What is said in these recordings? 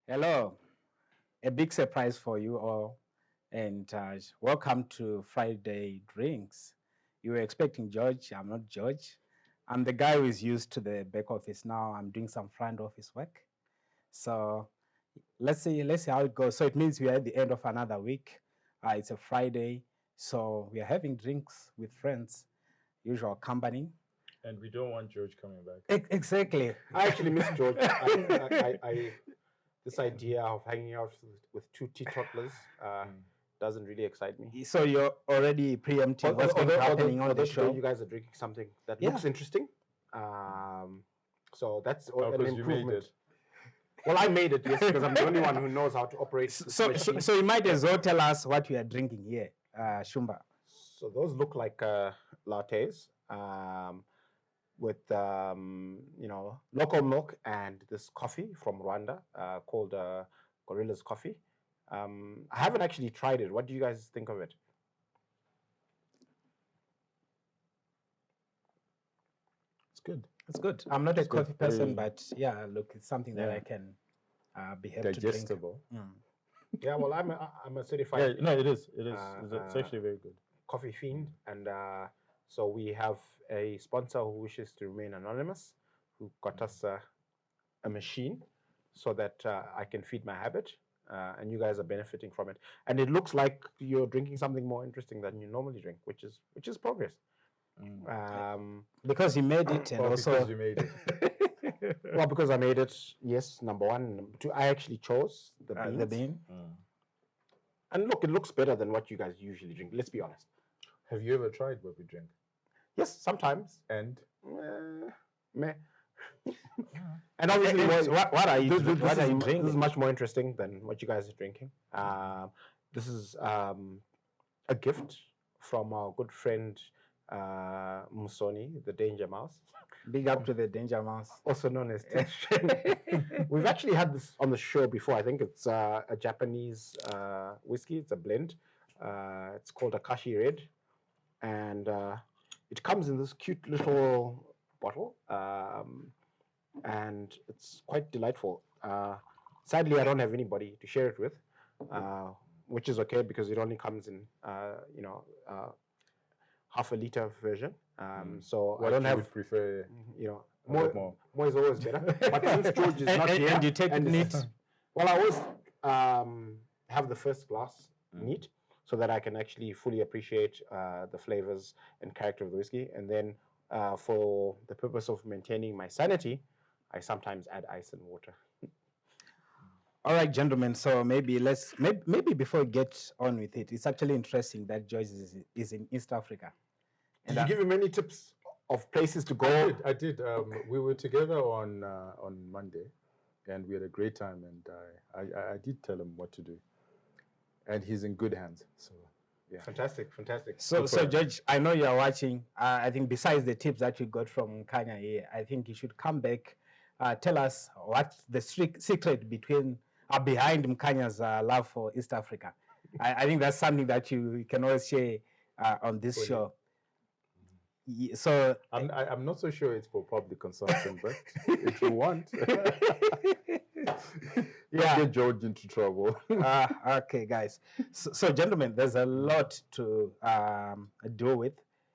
Hello, a big surprise for you all, and welcome to Friday Drinks. You were expecting George. I'm not George. I'm the guy who is used to the back office now. I'm doing some front office work. So let's see how it goes. So it means we are at the end of another week. It's a Friday, so we are having drinks with friends, usual company. And we don't want George coming back. Exactly. I actually miss George. This idea of hanging out with two teetotalers doesn't really excite me. So you're already preempting what's going to be happening on the show. You guys are drinking something that looks interesting. So that's an improvement. Well, I made it, yes, because I'm the only one who knows how to operate. So you might as well tell us what we are drinking here, Shumba. So those look like lattes with local milk and this coffee from Rwanda called Gorilla's Coffee. I haven't actually tried it. What do you guys think of it? It's good. It's good. I'm not a coffee person, but yeah, look, it's something that I can be happy digestible. To drink. Yeah, well, I'm a certified. Yeah, no, it is. It is. It's actually very good. Coffee fiend, and so we have a sponsor who wishes to remain anonymous, who got us a machine so that I can feed my habit, and you guys are benefiting from it. And it looks like you're drinking something more interesting than you normally drink, which is progress. Because you made it, and also because you made it. Well, because I made it. Yes, number one. Number two, I actually chose the beans. the bean. And look, it looks better than what you guys usually drink. Let's be honest. Have you ever tried what we drink? Yes, sometimes. And meh. And obviously, what are you drinking? This is much more interesting than what you guys are drinking. This is a gift from our good friend Musoni, the Danger Mouse. Big up to the Danger Mouse, also known as We've actually had this on the show before. I think it's a Japanese whiskey. It's a blend. It's called Akashi Red, and it comes in this cute little bottle, and it's quite delightful. Sadly, I don't have anybody to share it with, which is okay because it only comes in half a liter version. So what I don't you have. would prefer. More is always better. But since George is not here, and you take it neat. Well, I always have the first glass neat, so that I can actually fully appreciate the flavors and character of the whiskey. And then, for the purpose of maintaining my sanity, I sometimes add ice and water. All right, gentlemen. So maybe maybe before we get on with it, it's actually interesting that George is in East Africa. Did you give him any tips of places to go? I did. We were together on Monday, and we had a great time. And I did tell him what to do, and he's in good hands. So yeah, fantastic. So George, I know you are watching. I think besides the tips that you got from Kenya here, I think you should come back. Tell us what's the secret behind Mkanya's love for East Africa. I think that's something that you can always share on this show. So I'm not so sure it's for public consumption, but if you want, get George into trouble. Okay, guys. So gentlemen, there's a lot to deal with.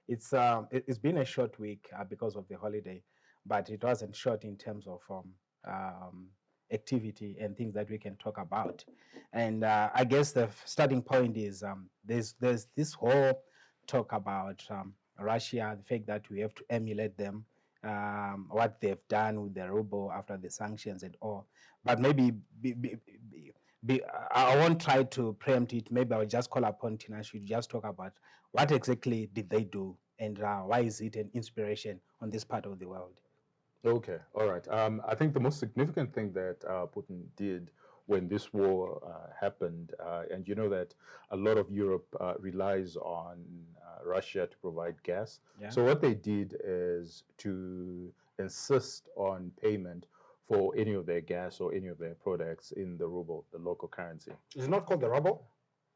It's been a short week because of the holiday, but it wasn't short in terms of activity and things that we can talk about. And I guess the starting point is there's this whole talk about Russia, the fact that we have to emulate them, what they've done with the ruble after the sanctions and all. But maybe I won't try to preempt it. Maybe I'll just call upon Tina. Should just talk about what exactly did they do and why is it an inspiration on this part of the world. Okay, all right. I think the most significant thing that Putin did when this war happened, and you know that a lot of Europe relies on Russia to provide gas. Yeah. So what they did is to insist on payment for any of their gas or any of their products in the ruble, the local currency. It's not called the ruble?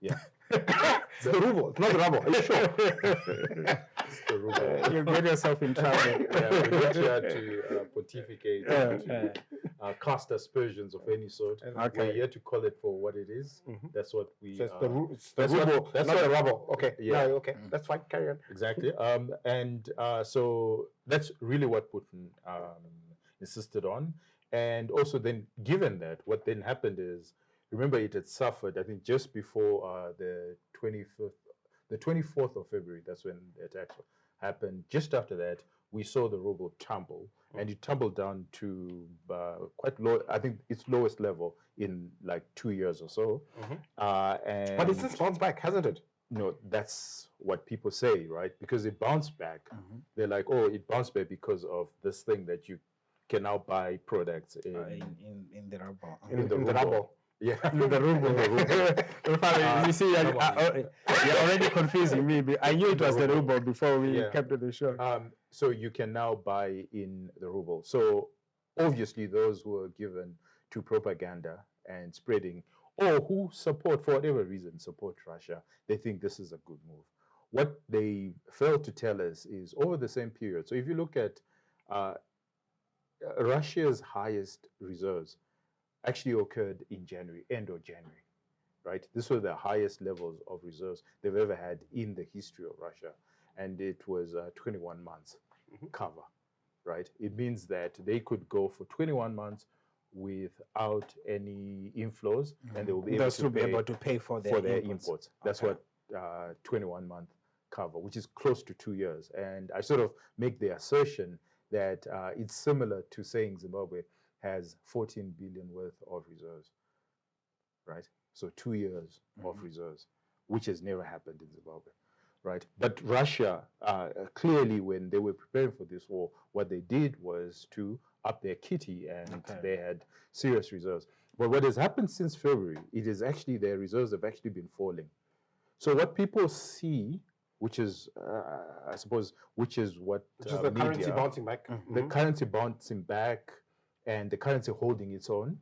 Yeah. It's the ruble. It's not the ruble. Are you sure? It's the ruble. You get yourself in trouble. Yeah, we're not here to pontificate or to cast aspersions of any sort. Okay. We're here to call it for what it is. Mhm. That's what we. So it's the, it's the that's what- ruble, that's not what- the rubble. Okay. Yeah. No, okay. That's fine. Carry on. Exactly. And so that's really what Putin insisted on. And also then, given that, what then happened is, remember, it had suffered, I think, just before the 24th of February, that's when the attack happened. Just after that, we saw the ruble tumble, and it tumbled down to quite low, I think its lowest level in like 2 years or so. And But it's since bounced back, hasn't it? no, that's what people say, right? Because it bounced back. They're like, oh, it bounced back because of this thing that you can now buy products in the rubble. In the the ruble. rubble. yeah, In the ruble. In fact, you see, come on. you're already confusing me. I knew it was the ruble before we Yeah. came to the show. So you can now buy in the ruble. So obviously, those who are given to propaganda and spreading, or who support, for whatever reason, support Russia, they think this is a good move. What they failed to tell us is over the same period. So if you look at Russia's highest reserves actually occurred in January, end of January, right? This was the highest levels of reserves they've ever had in the history of Russia. And it was 21 months cover, right? It means that they could go for 21 months without any inflows, and they will be able, Those to, to be pay able to pay for their imports. That's Okay. what 21-month cover, which is close to 2 years. And I sort of make the assertion that it's similar to saying Zimbabwe has 14 billion worth of reserves, right? So 2 years of reserves, which has never happened in Zimbabwe, right? But Russia, clearly, when they were preparing for this war, what they did was to up their kitty, and they had serious reserves. But what has happened since February, it is actually their reserves have actually been falling. So what people see, which is, I suppose, which is what Which is the currency media, bouncing back. the currency bouncing back and the currency holding its own,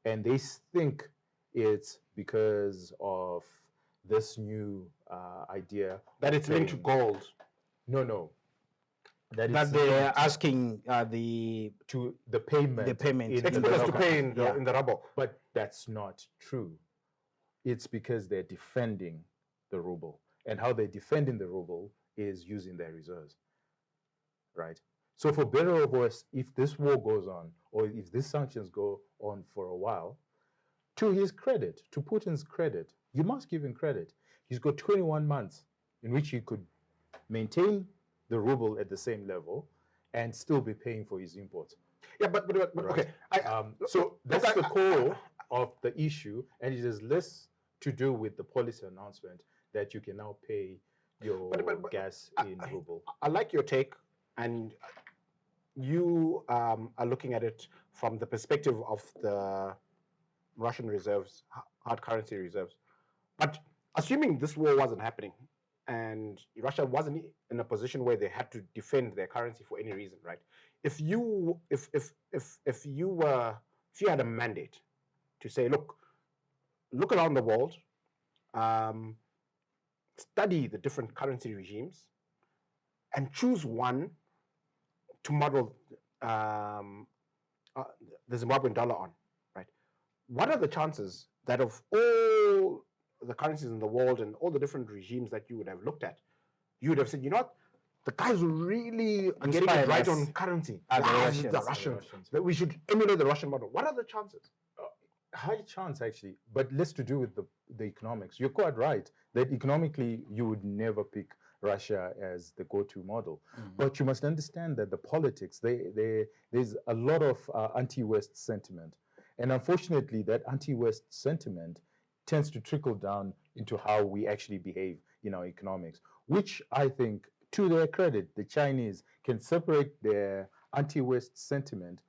and they think it's because of this new idea That it's linked to paying- gold. No. That it's they're linked asking the to the payment. payment. in It's the because to local- pay in the, Yeah. in the rubble. But that's not true. It's because they're defending the ruble. And how they're defending the ruble is using their reserves, right? So for better or worse, if this war goes on, or if these sanctions go on for a while, to his credit, to Putin's credit, you must give him credit. He's got 21 months in which he could maintain the ruble at the same level and still be paying for his imports. Yeah, but Right. okay. So that's look, the core of the issue, and it has less to do with the policy announcement that you can now pay your But gas in ruble. I like your take, and you are looking at it from the perspective of the Russian reserves, hard currency reserves. But assuming this war wasn't happening, and Russia wasn't in a position where they had to defend their currency for any reason, right? If you had a mandate to say, look around the world, study the different currency regimes, and choose one to model the Zimbabwean dollar on, right? What are the chances that of all the currencies in the world and all the different regimes that you would have looked at, you would have said, you know what, the guys who really are getting it Inspired right us on currency, are the the Russians. Russians, that we should emulate the Russian model. What are the chances? High chance, actually, but less to do with the economics. You're quite right that economically you would never pick Russia as the go-to model. But you must understand that the politics, there's a lot of anti-West sentiment. And unfortunately, that anti-West sentiment tends to trickle down into how we actually behave in our economics, which I think, to their credit, the Chinese can separate their anti-West sentiment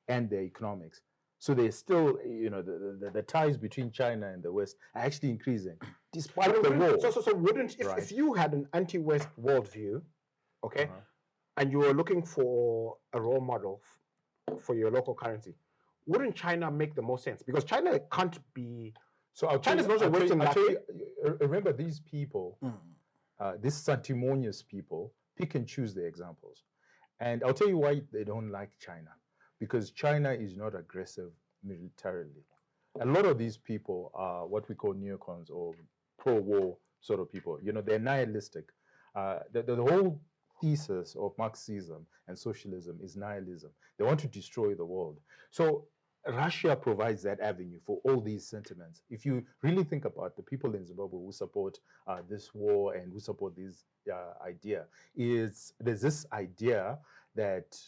and their economics. So they're still, the ties between China and the West are actually increasing, despite the war. So wouldn't, if Right. you had an anti-West worldview, okay, and you were looking for a role model for your local currency, wouldn't China make the most sense? Because China can't be. So China's not a Western Remember, these people, these sanctimonious people, pick and choose their examples. And I'll tell you why they don't like China. Because China is not aggressive militarily. A lot of these people are what we call neocons or pro-war sort of people. You know, they're nihilistic. The whole thesis of Marxism and socialism is nihilism. They want to destroy the world. So Russia provides that avenue for all these sentiments. If you really think about the people in Zimbabwe who support this war and who support this idea, there's this idea that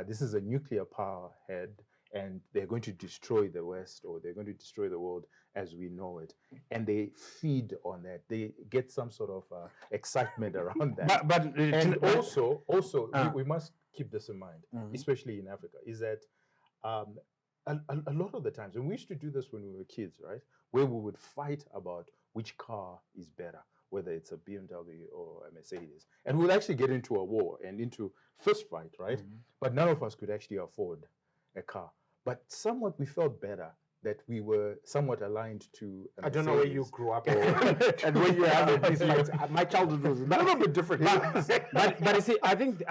this is a nuclear power head and they're going to destroy the West or they're going to destroy the world as we know it. And they feed on that. They get some sort of excitement around that. And also we must keep this in mind, especially in Africa, is that a lot of the times, and we used to do this when we were kids, right, where we would fight about which car is better, whether it's a BMW or a Mercedes. And we'd actually get into a war and into fist fight, right? But none of us could actually afford a car. But somewhat we felt better that we were somewhat aligned to a I don't know where you Mercedes grew up or- and where you had these fights. My childhood was a little bit different. But you see, I think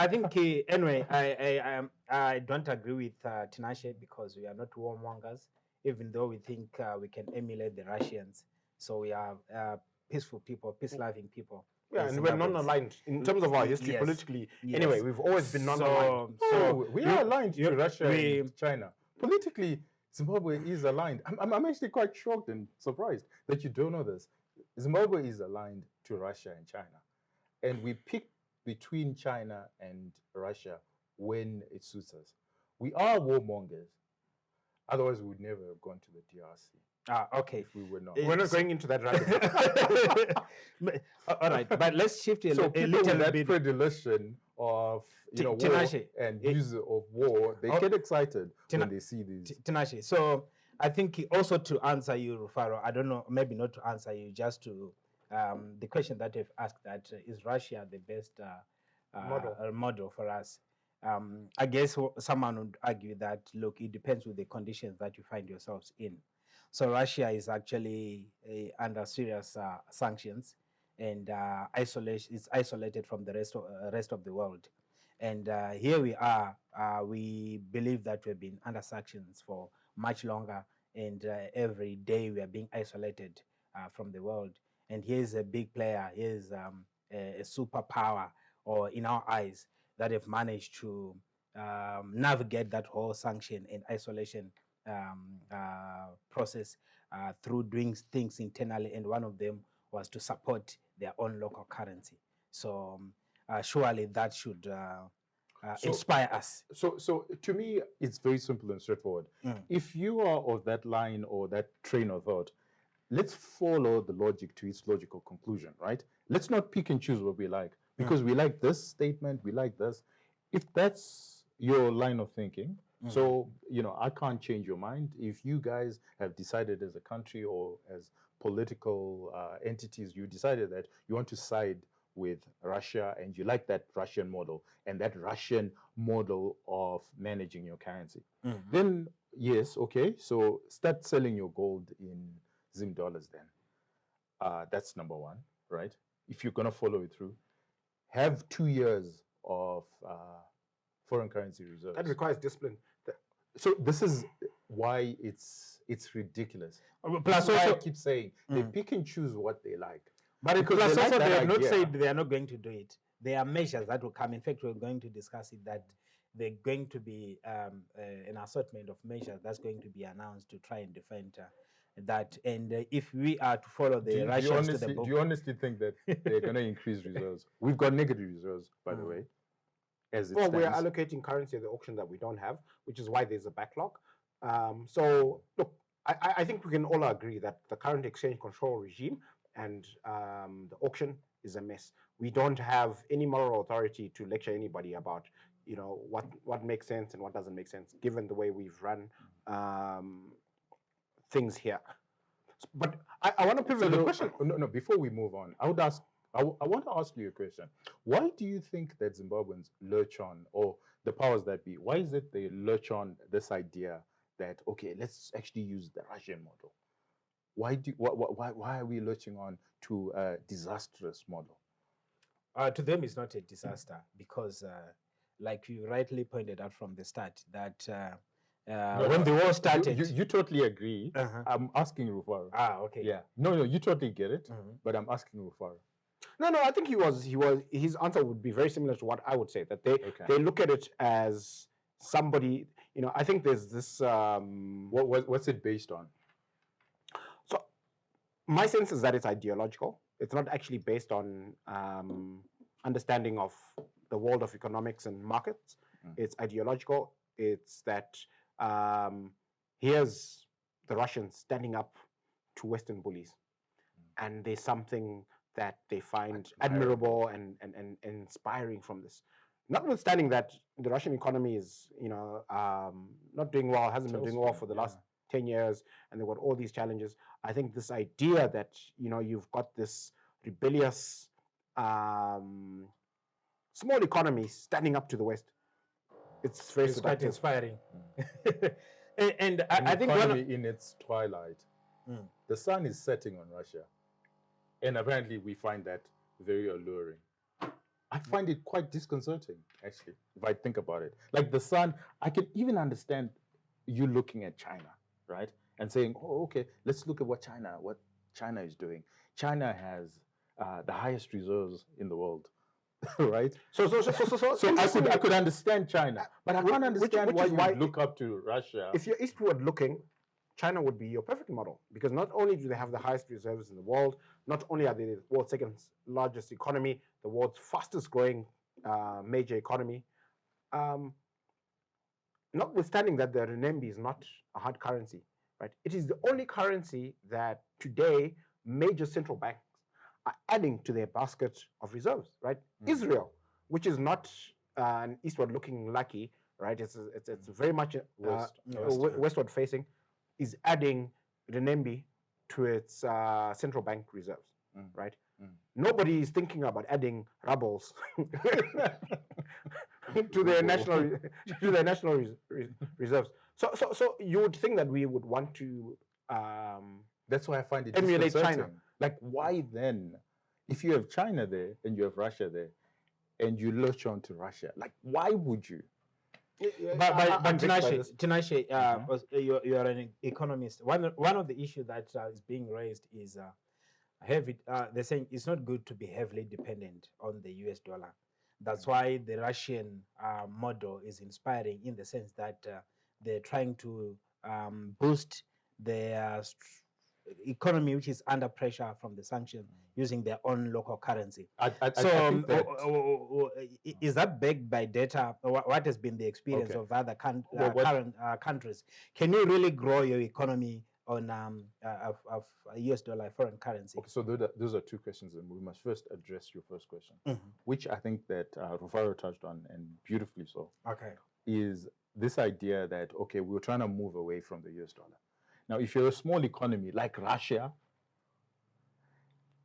anyway, I don't agree with Tinashe because we are not warmongers, even though we think we can emulate the Russians. So we are peaceful people, peace-loving people. Yeah, as and we're Zimbabweans. non-aligned in terms of our history Yes. politically. Yes. Anyway, we've always been non-aligned. So we are aligned to Russia we- and China. Politically, Zimbabwe is aligned. I'm actually quite shocked and surprised that you don't know this. Zimbabwe is aligned to Russia and China. And we pick between China and Russia when it suits us. We are warmongers. Otherwise, we would never have gone to the DRC Okay. if we were not. We're not going into that rabbit hole. All right, but let's shift a, So a people little with that bit. predilection of war Tinashe, and use of war, they get excited when they see these. Tinashe. So I think also to answer you, Rufaro, I don't know, maybe not to answer you, just to the question that you've asked, that is Russia the best model for us? I guess someone would argue that, look, it depends with the conditions that you find yourselves in. So Russia is actually under serious sanctions and is isolated from the rest of the world. And here we are. We believe that we've been under sanctions for much longer, and every day we are being isolated from the world. And here's a big player. Here's a superpower, or in our eyes, that have managed to navigate that whole sanction and isolation process through doing things internally. And one of them was to support their own local currency. So surely that should inspire us. So to me, it's very simple and straightforward. If you are of that line or that train of thought, let's follow the logic to its logical conclusion, right? Let's not pick and choose what we like, because we like this statement, we like this. If that's your line of thinking, so, I can't change your mind. If you guys have decided as a country or as political entities, you decided that you want to side with Russia and you like that Russian model and that Russian model of managing your currency, then yes, okay, so start selling your gold in Zim dollars then. That's number one, right? If you're going to follow it through, have 2 years of foreign currency reserves. That requires discipline. So this is why it's ridiculous. Plus, That's why I also, keep saying they pick and choose what they like. but because plus they like also, that they have not idea. said they are not going to do it. There are measures that will come. In fact, we're going to discuss it, that they're going to be an assortment of measures that's going to be announced to try and defend that. And if we are to follow the Russians to the book, Do you honestly think that they're going to increase reserves? We've got negative reserves, by the way, as it Well, we are stands. allocating currency at the auction that we don't have, which is why there's a backlog. So, look, I think we can all agree that the current exchange control regime and the auction is a mess. We don't have any moral authority to lecture anybody about, what makes sense and what doesn't make sense, given the way we've run things here. But I want to pivot. So the question, no, before we move on, I want to ask you a question. Why do you think that Zimbabweans lurch on, or the powers that be, why is it they lurch on this idea that, okay, let's actually use the Russian model? Why are we lurching on to a disastrous model? To them, it's not a disaster because, like you rightly pointed out from the start, that when the war started, you totally agree. Uh-huh. I'm asking Rufaro. Okay. Yeah. No, you totally get it, Mhm. but I'm asking Rufaro. No, I think his answer would be very similar to what I would say, that Okay. they look at it as somebody, I think there's this What's it based on? so my sense is that it's ideological. It's not actually based on understanding of the world of economics and markets. It's ideological. It's that here's the Russians standing up to Western bullies, and there's something that they find admirable and inspiring from this. Notwithstanding that the Russian economy is, not doing well, hasn't been doing well for the last 10 years, and they've got all these challenges. I think this idea that, you've got this rebellious small economy standing up to the West, it's very quite seductive. inspiring. and I think economy in its twilight, the sun is setting on Russia, and apparently we find that very alluring. I find it quite disconcerting, actually, if I think about it. Like the sun, I can even understand you looking at China, right, and saying, "Oh, okay, let's look at what China is doing. China has the highest reserves in the world." Right? So I could understand China, but I can't understand why you look up to Russia. If you're eastward looking, China would be your perfect model, because not only do they have the highest reserves in the world, not only are they the world's second largest economy, the world's fastest growing major economy, notwithstanding that the renminbi is not a hard currency, right? It is the only currency that today major central banks are adding to their basket of reserves, right? Israel, which is not an eastward-looking lucky, right? It's very much westward facing, is adding renminbi to its central bank reserves, right? Nobody is thinking about adding rubles to their national reserves. So you would think that we would want to. That's why I find it emulate China. Like, why then, if you have China there and you have Russia there, and you latch on to Russia, like, why would you? But Tinashe, you are an economist. One of the issues that is being raised is they're saying it's not good to be heavily dependent on the US dollar. That's why the Russian model is inspiring, in the sense that they're trying to boost their economy, which is under pressure from the sanctions, using their own local currency. I think that, is that backed by data? What has been the experience of other current countries? Can you really grow your economy on of US dollar foreign currency? Okay, so those are two questions, and we must first address your first question, which I think that Rufaro touched on, and beautifully so. Okay, is this idea that, okay, we're trying to move away from the US dollar. Now, if you're a small economy like Russia,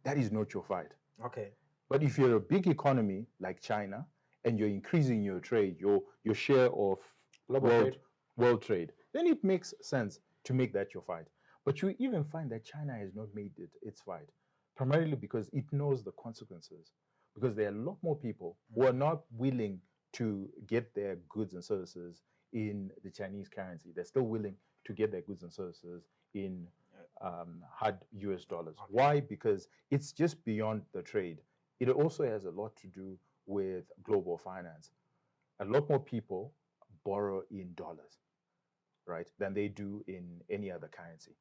that is not your fight. Okay. But if you're a big economy like China, and you're increasing your trade, your share of world trade, then it makes sense to make that your fight. But you even find that China has not made it its fight, primarily because it knows the consequences. Because there are a lot more people who are not willing to get their goods and services in the Chinese currency. They're still willing to get their goods and services in hard US dollars. Okay. Why? Because it's just beyond the trade. It also has a lot to do with global finance. A lot more people borrow in dollars, right, than they do in any other currency.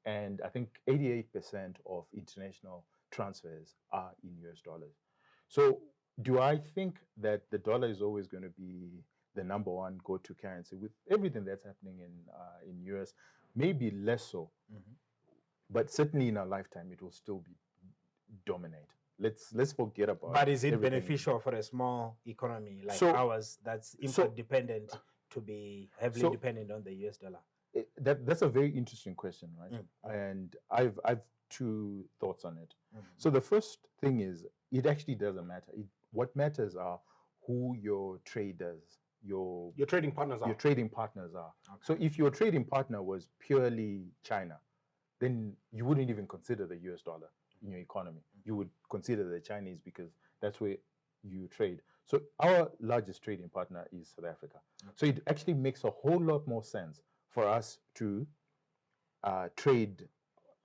And I think 88% of international transfers are in US dollars. So do I think that the dollar is always going to be the number one go-to currency with everything that's happening in US? Maybe less so, but certainly in our lifetime, it will still be dominate. Let's forget about. But is it beneficial for a small economy like ours that's import dependent to be heavily dependent on the US dollar? That's a very interesting question, right? And I've two thoughts on it. So the first thing is, it actually doesn't matter. What matters are who your traders, your trading partners are. Your trading partners are. Okay. So if your trading partner was purely China, then you wouldn't even consider the US dollar in your economy. You would consider the Chinese, because that's where you trade. So our largest trading partner is South Africa. So it actually makes a whole lot more sense for us to trade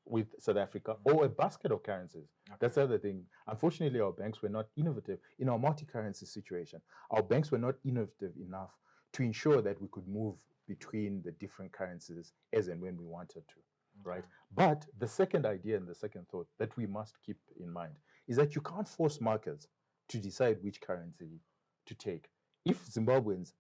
with South Africa or a basket of currencies. Okay. That's the other thing. Unfortunately, our banks were not innovative in our multi-currency situation. Our banks were not innovative enough to ensure that we could move between the different currencies as and when we wanted to, right? But the second idea and the second thought that we must keep in mind is that you can't force markets to decide which currency to take. If Zimbabweans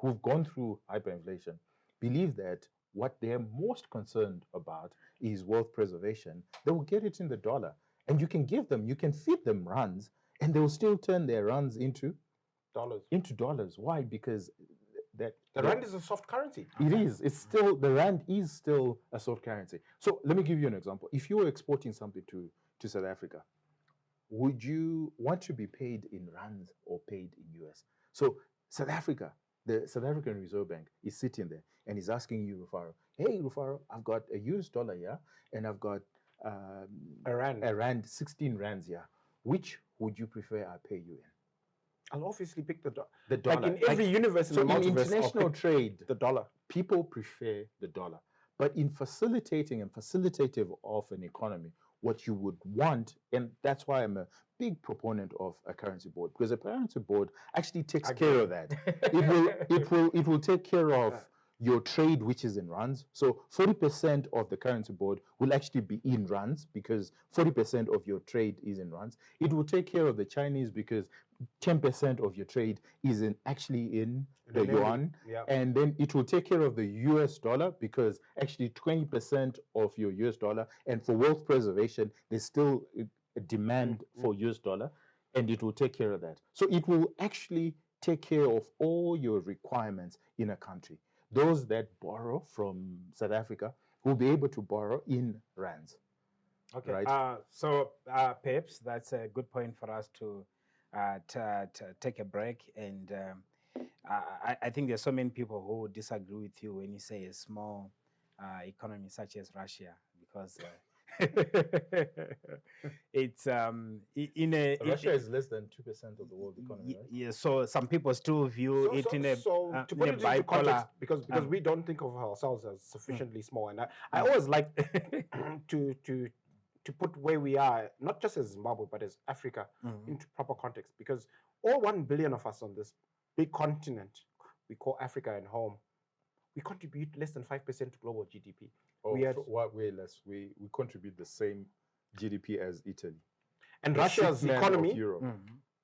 who've gone through hyperinflation believe that what they're most concerned about is wealth preservation, they will get it in the dollar. And you can give them, you can feed them rands, and they will still turn their rands into dollars. Why? Because the rand is a soft currency. It is. It's still, the rand is still a soft currency. So let me give you an example. If you were exporting something to South Africa, would you want to be paid in rands or paid in US? So South Africa, the South African Reserve Bank is sitting there and is asking you, Rufaro, hey, Rufaro, I've got a US dollar here and I've got a rand, 16 rands here. Which would you prefer I pay you in? I'll obviously pick the dollar. Like in every universe, so in international trade, the dollar. People prefer the dollar. But in facilitating and facilitative of an economy, what you would want, and that's why I'm a big proponent of a currency board, because a currency board actually takes care of that. It will take care of your trade, which is in rands. So 40% of the currency board will actually be in rands because 40% of your trade is in rands. It will take care of the Chinese because 10% of your trade is actually in the yuan. Yeah. And then it will take care of the US dollar because actually 20% of your US dollar, and for wealth preservation, there's still a demand for US dollar, and it will take care of that. So it will actually take care of all your requirements in a country. Those that borrow from South Africa will be able to borrow in rands. Okay. Right? So perhaps that's a good point for us to take a break. And I think there's so many people who would disagree with you when you say a small economy such as Russia, because it's Russia is less than 2% of the world economy, right? Yeah, so some people still view it in a to put it into context, because we don't think of ourselves as sufficiently small, and I always like to put where we are, not just as Zimbabwe but as Africa, into proper context, because all 1 billion of us on this big continent we call Africa and home, we contribute less than 5% to global GDP. Way less. We contribute the same GDP as Italy. And Russia's economy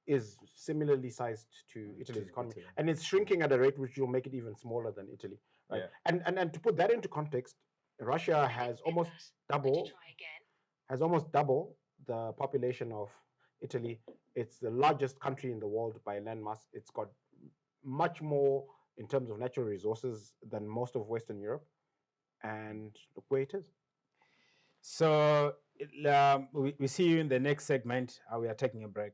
is similarly sized to Italy's economy. And it's shrinking at a rate which will make it even smaller than Italy. Right? Yeah. And to put that into context, Russia has almost double the population of Italy. It's the largest country in the world by landmass. It's got much more in terms of natural resources than most of Western Europe. And look where it is. So we see you in the next segment. We are taking a break.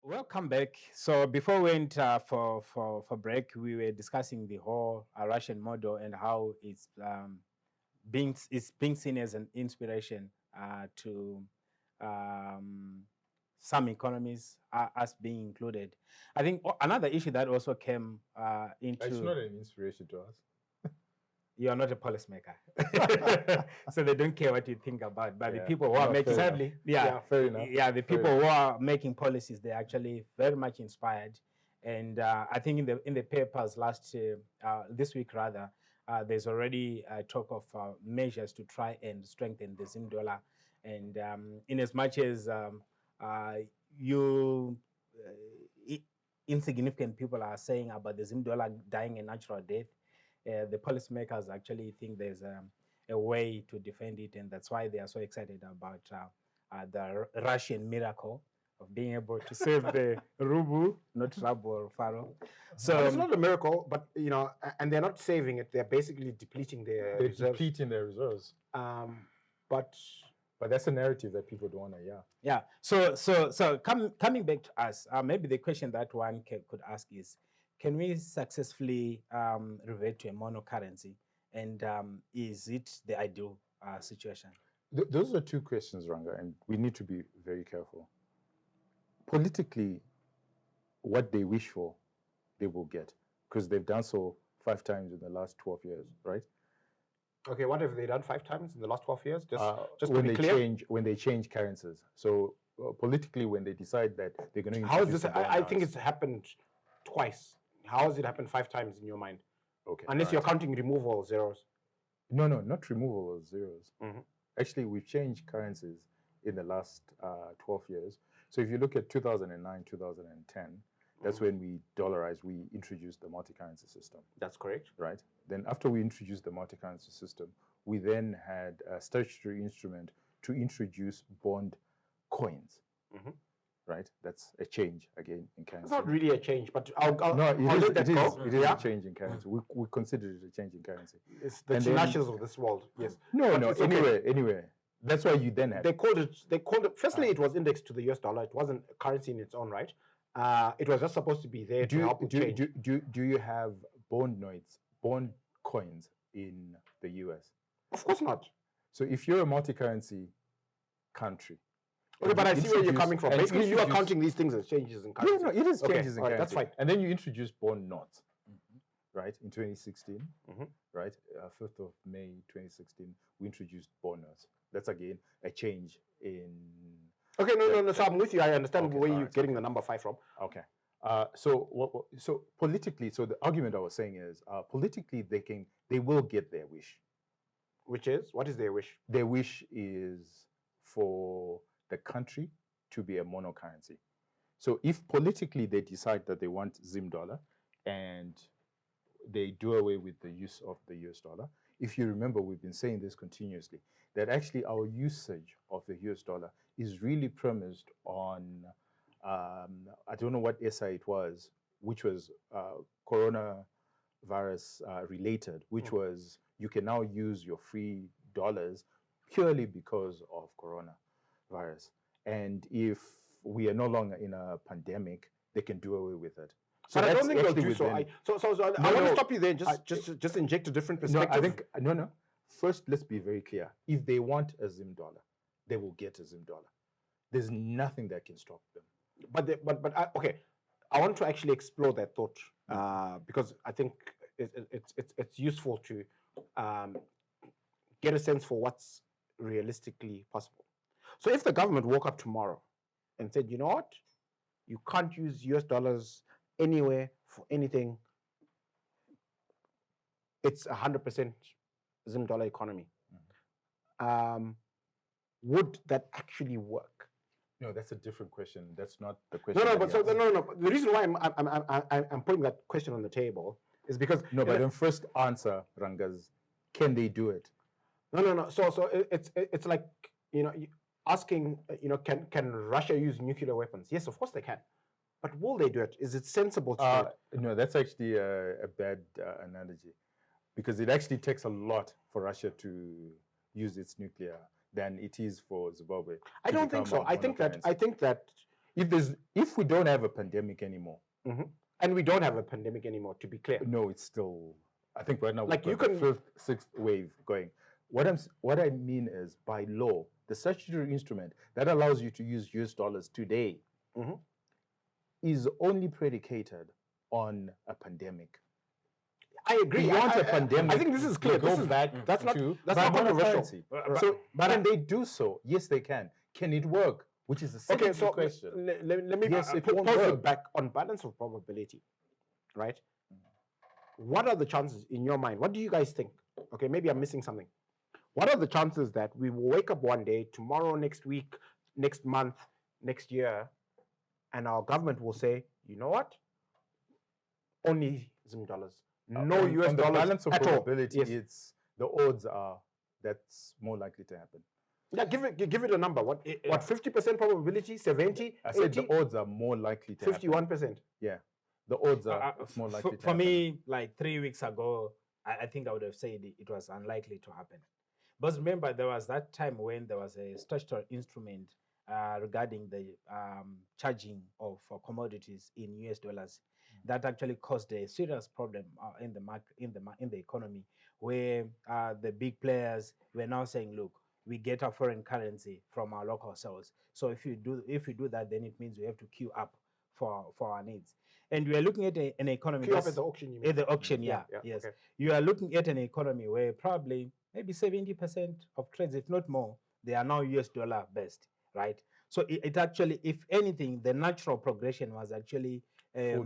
Welcome back. So before we went for break, we were discussing the whole Russian model and how it's is being seen as an inspiration to some economies, us being included. I think another issue that also came It's into not an inspiration to us. you are not a policymaker, so they don't care what you think about. But the Yeah. people who are No, making, fair enough. yeah, fair enough. yeah, the Fair people enough. who are making policies, they're actually very much inspired. And I think in the papers this week rather, there's already talk of measures to try and strengthen the Zim dollar. And in as much as you insignificant people are saying about the Zim dollar dying a natural death, the policymakers actually think there's a way to defend it, and that's why they are so excited about the Russian miracle of being able to save the ruble, not ruble or faro. So But it's not a miracle, but and they're not saving it. They're basically depleting their They're reserves. depleting their reserves. But that's a narrative that people don't want to hear. yeah. So coming back to us, maybe the question that one could ask is, can we successfully revert to a monocurrency, and is it the ideal situation? Those are two questions, Ranga, and we need to be very careful. Politically, what they wish for, they will get, because they've done so 5 times in the last 12 years, right? okay, what have they done 5 times in the last 12 years? Just to when be they clear. when they change currencies. So politically, when they decide that they're going to How is introduce this? the bond I think notes- it's happened twice. How has it happened 5 times in your mind? okay. Unless all you're right. counting removal zeros. No, not removal of zeros. Mhm. Actually, we've changed currencies in the last 12 years. So if you look at 2009, 2010, that's when we dollarized, we introduced the multi-currency system, That's correct. right? Then after we introduced the multi-currency system, we then had a statutory instrument to introduce bond coins, Mhm. right? That's a change again in currency. It's not really a change, but I'll No, I'll let that go. it is Yeah? a change in currency. We consider it a change in currency. It's the And then- Tinashes of this world. Yes. No, But no, it's okay. anyway. That's why you then had They called it. Firstly, it was indexed to the US dollar. It wasn't a currency in its own right. It was just supposed to be there to help with change. do you have bond notes, bond coins in the US? Of course not. So if you're a multi-currency country, Okay, but I see where you're introduce- coming from. and Basically, you are introduce- counting these things as changes in Yeah, currency. no, it is Okay, changes in all currency. right, that's fine. And then you introduce bond notes, right? In 2016, Mhm. right? 5th of May 2016, we introduced bond notes. That's again a change in. Okay, no. So I'm with you. I understand Okay, where all you're right, getting the number 5 from. Okay. So politically, so the argument I was saying is politically they will get their wish. Which is, what is their wish? Their wish is for the country to be a monocurrency. So if politically they decide that they want Zim dollar and they do away with the use of the US dollar, if you remember, we've been saying this continuously, that actually our usage of the US dollar is really premised on, I don't know what SI it was, which was coronavirus related, which was you can now use your free dollars purely because of coronavirus. And if we are no longer in a pandemic, they can do away with it. So I don't that's think they'll actually do so. within- I want to no, stop you there. Just inject a different No, perspective. I think no. First, let's be very clear. If they want a Zim dollar, they will get a Zim dollar. There's nothing that can stop them. Okay, I want to actually explore that thought because I think it's useful to get a sense for what's realistically possible. So if the government woke up tomorrow and said, you know what, you can't use US dollars anywhere for anything, it's 100% Zim dollar economy. Would that actually work? No, that's a different question. That's not the question. No. that But he asked. no. The reason why I'm putting that question on the table is because No, but then first answer, Rangas, can they do it? No. So it's like asking can Russia use nuclear weapons? Yes, of course they can. But will they do it? Is it sensible to do it? No, that's actually a bad analogy, because it actually takes a lot for Russia to use its nuclear than it is for Zimbabwe. I to don't think become so. a I think monocurrency. that if we don't have a pandemic anymore, and we don't have a pandemic anymore, to be clear. no, it's still. I think right now Like we've you got can- the 5th, 6th wave going. What I mean is, by law, the statutory instrument that allows you to use US dollars today Mhm. is only predicated on a pandemic. I agree. Beyond a pandemic, I think this is clear. we go This is, back that's not to that's not controversial. currency. But- So but can I- they do so? Yes, they can. Can it work? Which is a Okay, secondary so question. let me Yes, it won't pose it work. back on balance of probability, right? What are the chances in your mind? What do you guys think? Okay, maybe I'm missing something. What are the chances that we will wake up one day, tomorrow, next week, next month, next year, and our government will say, you know what? Only Zim dollars, no On- US on the dollars balance of at all. probability, Yes. it's the odds are that's more likely to happen. Yeah, give it a number. What 50% probability? 70? I said 80? the odds are more likely to happen. 51%. Yeah, the odds are it's more likely to for happen. me, like 3 weeks ago, I think I would have said it was unlikely to happen. But remember, there was that time when there was a statutory instrument regarding the charging of commodities in US dollars that actually caused a serious problem in the market, in the economy, where the big players were now saying, "Look, we get our foreign currency from our local sales. So if you do that, then it means we have to queue up for our needs." And we are looking at an economy Queue up that's- at the auction, you mean? at the auction, yes. Okay. You are looking at an economy where probably maybe 70% of trades, if not more, they are now US dollar based, right? So it actually, if anything, the natural progression was actually full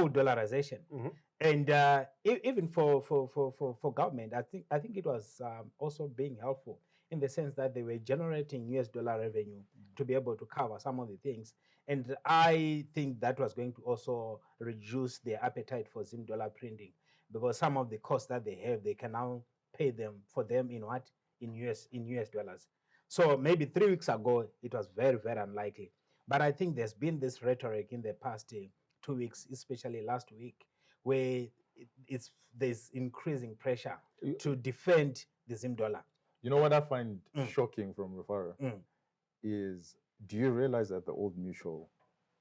dollarization. Mhm. And even for government, I think it was also being helpful in the sense that they were generating US dollar revenue to be able to cover some of the things. And I think that was going to also reduce their appetite for Zim dollar printing, because some of the costs that they have, they can now pay them for them in what? In US dollars. So maybe 3 weeks ago, it was very, very unlikely. But I think there's been this rhetoric in the past 2 weeks, especially last week, where there's increasing pressure to defend the Zim dollar. You know what I find shocking from Rufara is, do you realize that the Old Mutual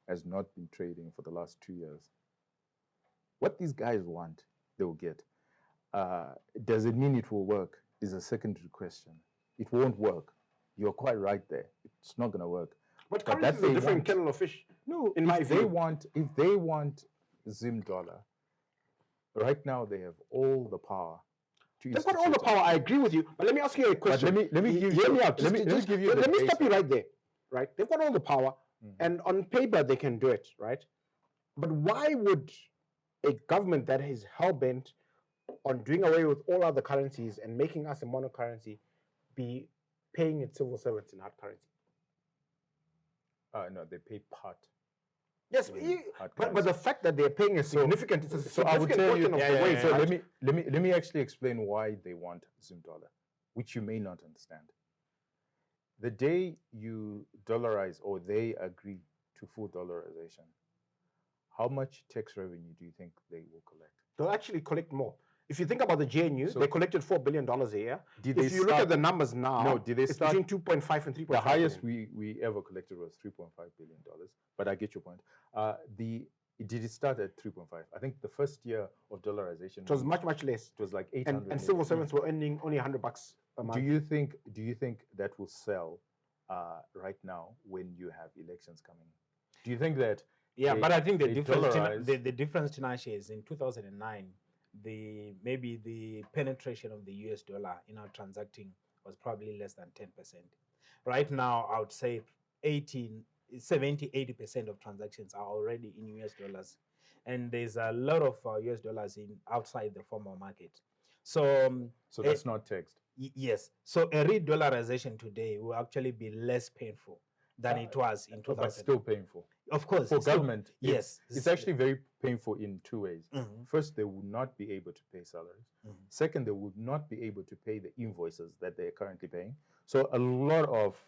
has not been trading for the last 2 years? What these guys want, they will get. Does it mean it will work? Is a secondary question. It won't work. You're quite right there. It's not going to work. But But currency that is a they different want. kettle of fish. No, in my if view. they want Zim dollar, right now they have all the power. They've got all the power. I agree with you. But let me ask you a question. let me give Hear you- me out. let me give you the Let me stop data. you right there. Right? They've got all the power, and on paper they can do it. Right? But why would a government that is hell bent on doing away with all other currencies and making us a monocurrency be paying its civil servants in hard currency? No, they pay part. Yes, in hard but currency. the fact that they're paying a significant, it's a So I would significant tell you. portion of the wage. So right? let me actually explain why they want Zim dollar, which you may not understand. The day you dollarize or they agree to full dollarization, how much tax revenue do you think they will collect? They'll actually collect more. If you think about the GNU, So- they collected $4 billion a year. Did If they you look at start- the numbers now, No, did they it's start- between 2.5 and 3.5 The highest billion. we ever collected was $3.5 billion, but I get your point. Did it start at 3.5? I think the first year of dollarization, It was much less. it was like 800 And civil servants were earning only $100 a month. Do you think that will sell right now when you have elections coming? Do you think that? Yeah, they- but I think the they difference, dollarize- the difference, Tinashe, is in 2009, maybe the penetration of the US dollar in our transacting was probably less than 10%. Right now, I would say 70, 80% of transactions are already in US dollars. And there's a lot of US dollars outside the formal market. So, So that's not taxed. yes. So a re-dollarization today will actually be less painful than it was in 2000. But still painful. Of course. For it's still- government, yes. it's actually very painful in two ways. Mhm. First, they would not be able to pay salaries. Mhm. Second, they would not be able to pay the invoices that they're currently paying. So a lot of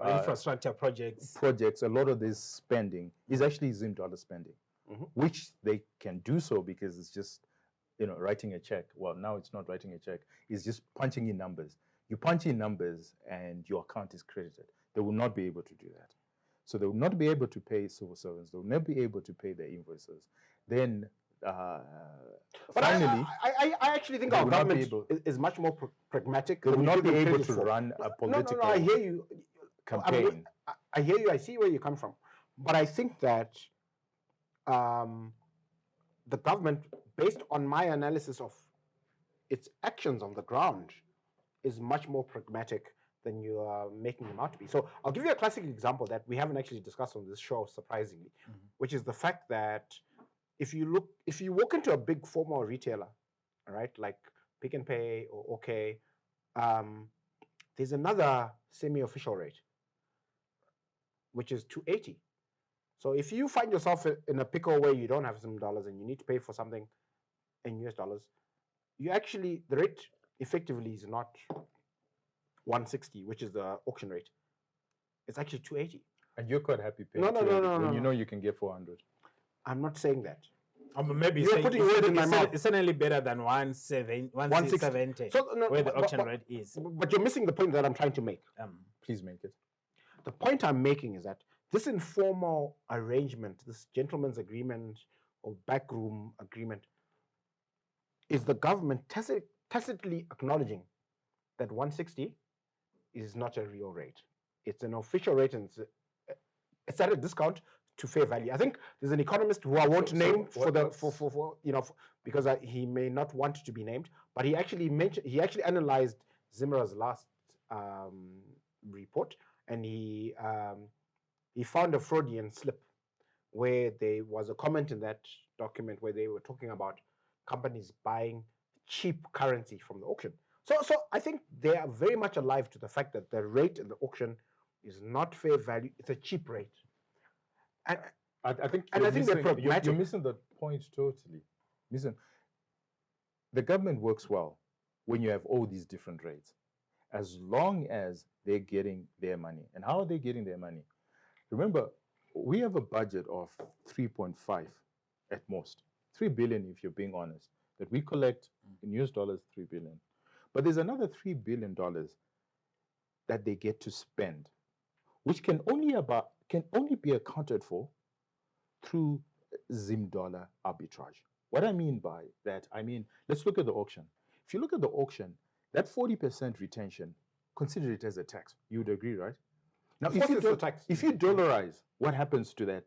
infrastructure projects. projects, a lot of this spending is actually Zim dollar spending, Mhm. which they can do so because it's just, writing a check. Well, now it's not writing a check. It's just punching in numbers. You punch in numbers and your account is credited. They will not be able to do that. So they will not be able to pay civil servants. They will not be able to pay their invoices. Then But finally, I actually think they our would not be government able- is much more pragmatic. they than will we not give be them able credit to for. run a political No, I hear you. campaign. I hear you. I see where you come from. But I think that the government, based on my analysis of its actions on the ground, is much more pragmatic than you are making them out to be. So I'll give you a classic example that we haven't actually discussed on this show, surprisingly, which is the fact that if you walk into a big formal retailer, all right, like Pick and Pay or OK, there's another semi-official rate, which is 280. So if you find yourself in a pickle where you don't have some dollars and you need to pay for something in US dollars, the rate effectively is not 160, which is the auction rate. It's actually 280. And you're quite happy paying No, 200 when you know you can get 400. I'm not saying that. Maybe You're putting words in my mouth. It's certainly better than 170, So, no, where the auction rate is. But you're missing the point that I'm trying to make. Please make it. The point I'm making is that this informal arrangement, this gentleman's agreement or backroom agreement, is the government tacitly acknowledging that 160 is not a real rate. It's an official rate, and it's at a discount to fair value. I think there's an economist who I won't name because he may not want to be named, but he actually analyzed Zimmer's last report, and he found a Freudian slip where there was a comment in that document where they were talking about companies buying cheap currency from the auction. So I think they are very much alive to the fact that the rate in the auction is not fair value; it's a cheap rate. And I think they're pragmatic. You're missing the point totally. Listen, the government works well when you have all these different rates, as long as they're getting their money. And how are they getting their money? Remember, we have a budget of 3.5 at most, 3 billion if you're being honest, that we collect in US dollars, 3 billion. But there's another $3 billion that they get to spend, which can only be accounted for through Zim dollar arbitrage. What I mean by that, let's look at the auction. If you look at the auction, that 40% retention, consider it as a tax. You would agree, right? Now, if you dollarize, what happens to that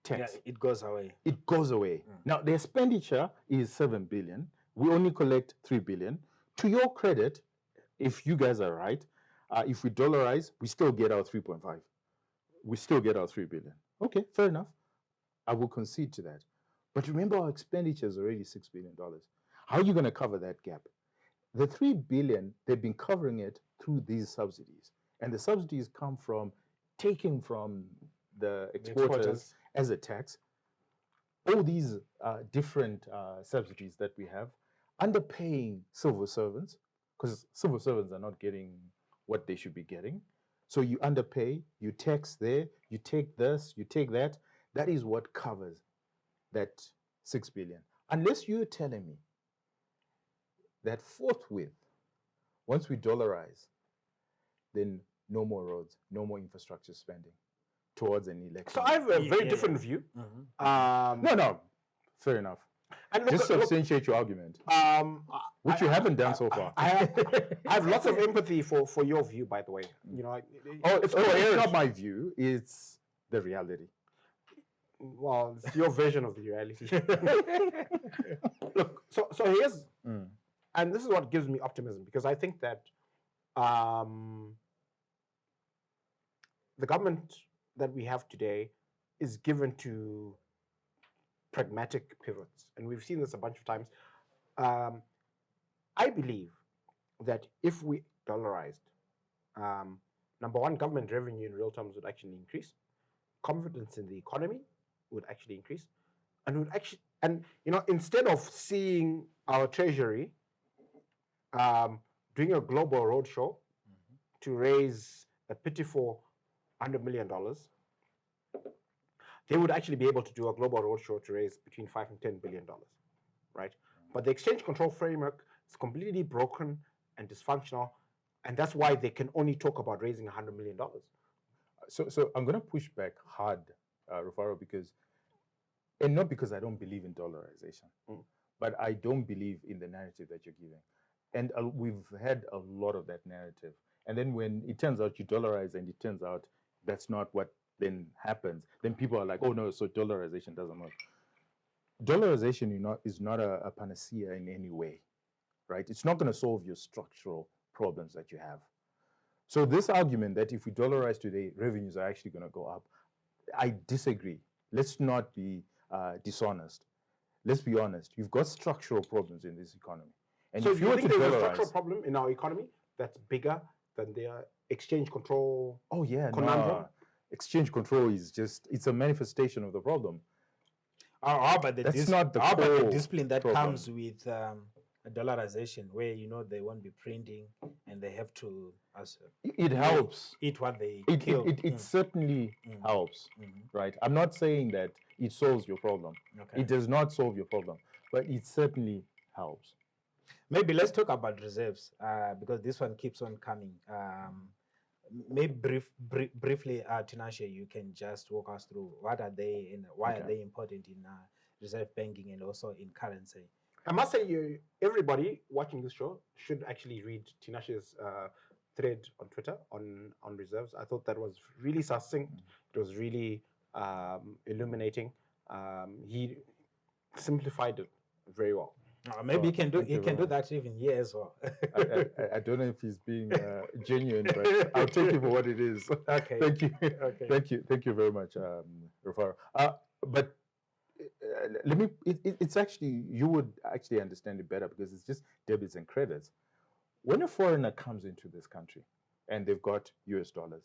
tax? Yeah, it goes away. It goes away. Now, the expenditure is 7 billion. We only collect 3 billion. To your credit, if you guys are right, if we dollarize, we still get our 3.5. We still get our 3 billion. Okay, fair enough. I will concede to that. But remember, our expenditure is already $6 billion. How are you going to cover that gap? The 3 billion, they've been covering it through these subsidies. And the subsidies come from taking from the exporters as a tax. All these different subsidies that we have, underpaying civil servants, because civil servants are not getting what they should be getting. So you underpay, you tax there, you take this, you take that. That is what covers that 6 billion. Unless you're telling me that forthwith, once we dollarize, then no more roads, no more infrastructure spending towards an election. So I have a very different view. No, fair enough. And just substantiate your argument, which you haven't done so far. I have lots of empathy for your view, by the way. It's not my view; it's the reality. Well, it's your version of the reality. Look, so here's, and this is what gives me optimism, because I think that the government that we have today is given to pragmatic pivots, and we've seen this a bunch of times. I believe that if we dollarized, number one, government revenue in real terms would actually increase, confidence in the economy would actually increase, and instead of seeing our treasury doing a global roadshow to raise a pitiful $100 million, they would actually be able to do a global roadshow to raise between $5 and $10 billion, right? But the exchange control framework is completely broken and dysfunctional, and that's why they can only talk about raising $100 million. So I'm going to push back hard, Rufaro, because And not because I don't believe in dollarization, Mm. but I don't believe in the narrative that you're giving. And we've had a lot of that narrative. And then when it turns out you dollarize and it turns out that's not what then happens, then people are like, oh no, so dollarization doesn't work. Dollarization is not a panacea in any way, right? It's not going to solve your structural problems that you have. So this argument that if we dollarize today, revenues are actually going to go up, I disagree. Let's not be dishonest. Let's be honest. You've got structural problems in this economy. And So if you were think to there's a dollarize, structural problem in our economy that's bigger than the exchange control? oh yeah, conundrum? no. Exchange control is just, it's a manifestation of the problem. How about the That's not the how about the core discipline that problem. comes with dollarization, where they won't be printing and they have to It helps. eat what they It kill. certainly helps, right? I'm not saying that it solves your problem. Okay. It does not solve your problem, but it certainly helps. Maybe let's talk about reserves because this one keeps on coming. Maybe briefly, Tinashe, you can just walk us through what are they and why are they important in reserve banking and also in currency. I must say, everybody watching this show should actually read Tinashe's thread on Twitter on reserves. I thought that was really succinct. It was really illuminating. He simplified it very well. Maybe he can do that even here as well. I don't know if he's being genuine, but I'll take it for what it is. Okay. Thank you. Okay. Thank you very much, Rufaro. But let me. It's actually, you would actually understand it better because it's just debits and credits. When a foreigner comes into this country and they've got US dollars,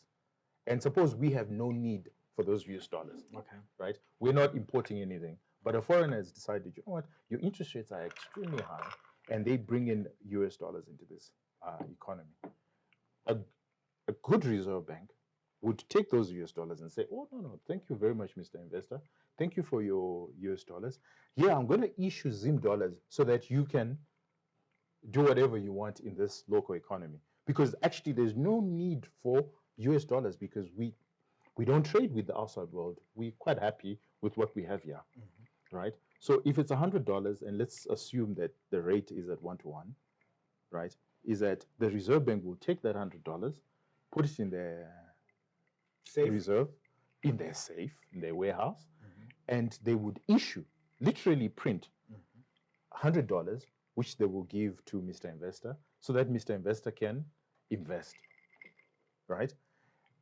and suppose we have no need for those US dollars, Okay. right? We're not importing anything, but a foreigner has decided, you know what, your interest rates are extremely high, and they bring in US dollars into this economy. A good reserve bank would take those US dollars and say, oh, no, thank you very much, Mr. Investor. Thank you for your US dollars. Yeah, I'm going to issue Zim dollars so that you can do whatever you want in this local economy. Because actually there's no need for US dollars because we don't trade with the outside world. We're quite happy with what we have here, right? So if it's $100, and let's assume that the rate is at 1-to-1, right, is that the Reserve Bank will take that $100, put it in their reserve, in their safe, in their warehouse, and they would literally print $100, which they will give to Mr. Investor so that Mr. Investor can invest, right?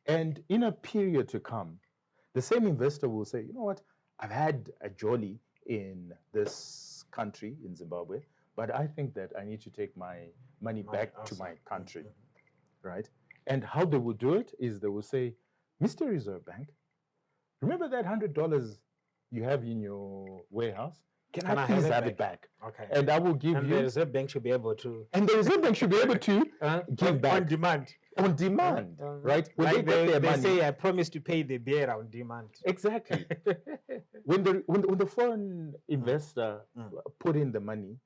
And in a period to come, the same investor will say, you know what, I've had a jolly in this country, in Zimbabwe, but I think that I need to take my money back to my country, right? And how they will do it is they will say, Mr. Reserve Bank, remember that $100 you have in your warehouse? Can I please have it back? Okay. And I will give you. And the Reserve Bank should be able to. And the Reserve Bank should be able to give back. On demand. On demand, right? When like they get their they money. say, I promise to pay the bearer on demand. Exactly. when the foreign investor put in the money,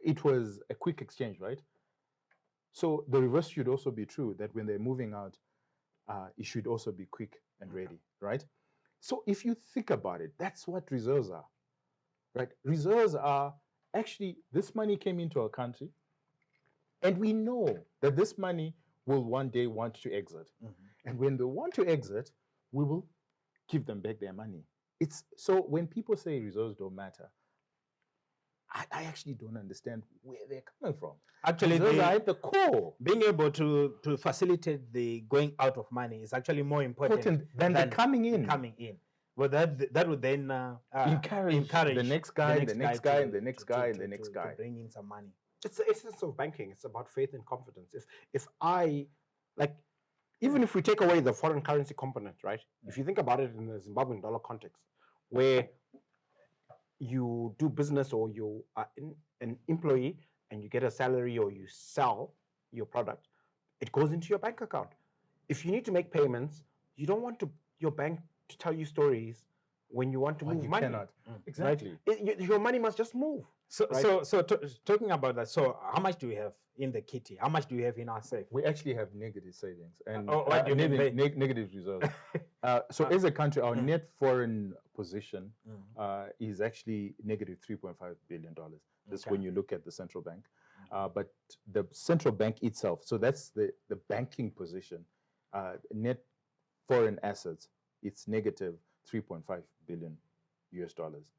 it was a quick exchange, right? So the reverse should also be true, that when they're moving out, it should also be quick and ready, right? So if you think about it, that's what reserves are, right? Reserves are actually, this money came into our country, and we know that this money will one day want to exit. And when they want to exit, we will give them back their money. So when people say reserves don't matter, I actually don't understand where they're coming from. Actually, reserves are at the core. Being able to facilitate the going out of money is actually more important than the coming in. Well, that would then encourage the next guy, the next guy, and the next guy, and the next guy. To bring in some money. It's the essence of banking. It's about faith and confidence. If I, like, even if we take away the foreign currency component, right? If you think about it in the Zimbabwean dollar context, where you do business or you are an employee and you get a salary or you sell your product, it goes into your bank account. If you need to make payments, you don't want your bank to tell you stories when you want to move money. Cannot. Exactly. Right? Your money must just move. So, right? Talking about that, so how much do we have in the kitty? How much do we have in our safe? We actually have negative savings and what do you mean negative reserves. So as a country, our mm. net foreign position Mm. is actually negative $3.5 billion. That's Okay. when you look at the central bank. But the central bank itself, so that's the banking position, net foreign assets, it's negative 3.5 billion US dollars.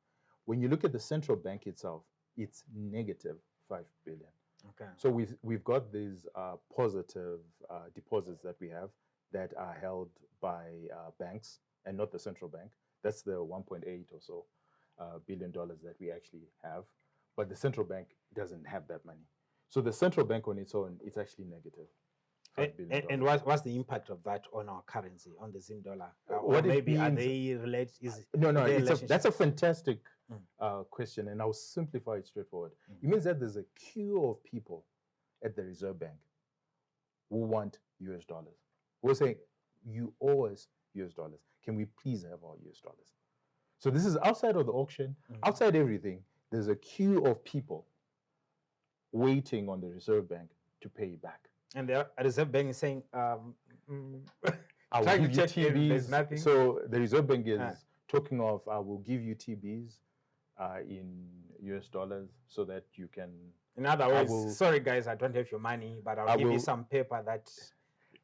When you look at the central bank itself, it's negative 5 billion. Okay. So we've got these positive deposits that we have that are held by banks and not the central bank. That's the 1.8 or so billion dollars that we actually have. But the central bank doesn't have that money. So the central bank on its own, it's actually negative. And what's the impact of that on our currency, on the Zim dollar? What or it maybe are means- they related? No, is there a that's a fantastic Mm. question, and I'll simplify it straightforward. It means that there's a queue of people at the Reserve Bank who want US dollars. We're saying, you owe us US dollars. Can we please have our US dollars? So this is outside of the auction, outside everything. There's a queue of people waiting on the Reserve Bank to pay back. And the Reserve Bank is saying, I will trying to give you check if there's TBs. nothing. So the Reserve Bank is talking of, I will give you TBs in US dollars so that you can. In other words, sorry guys, I don't have your money, but I'll give you some paper that.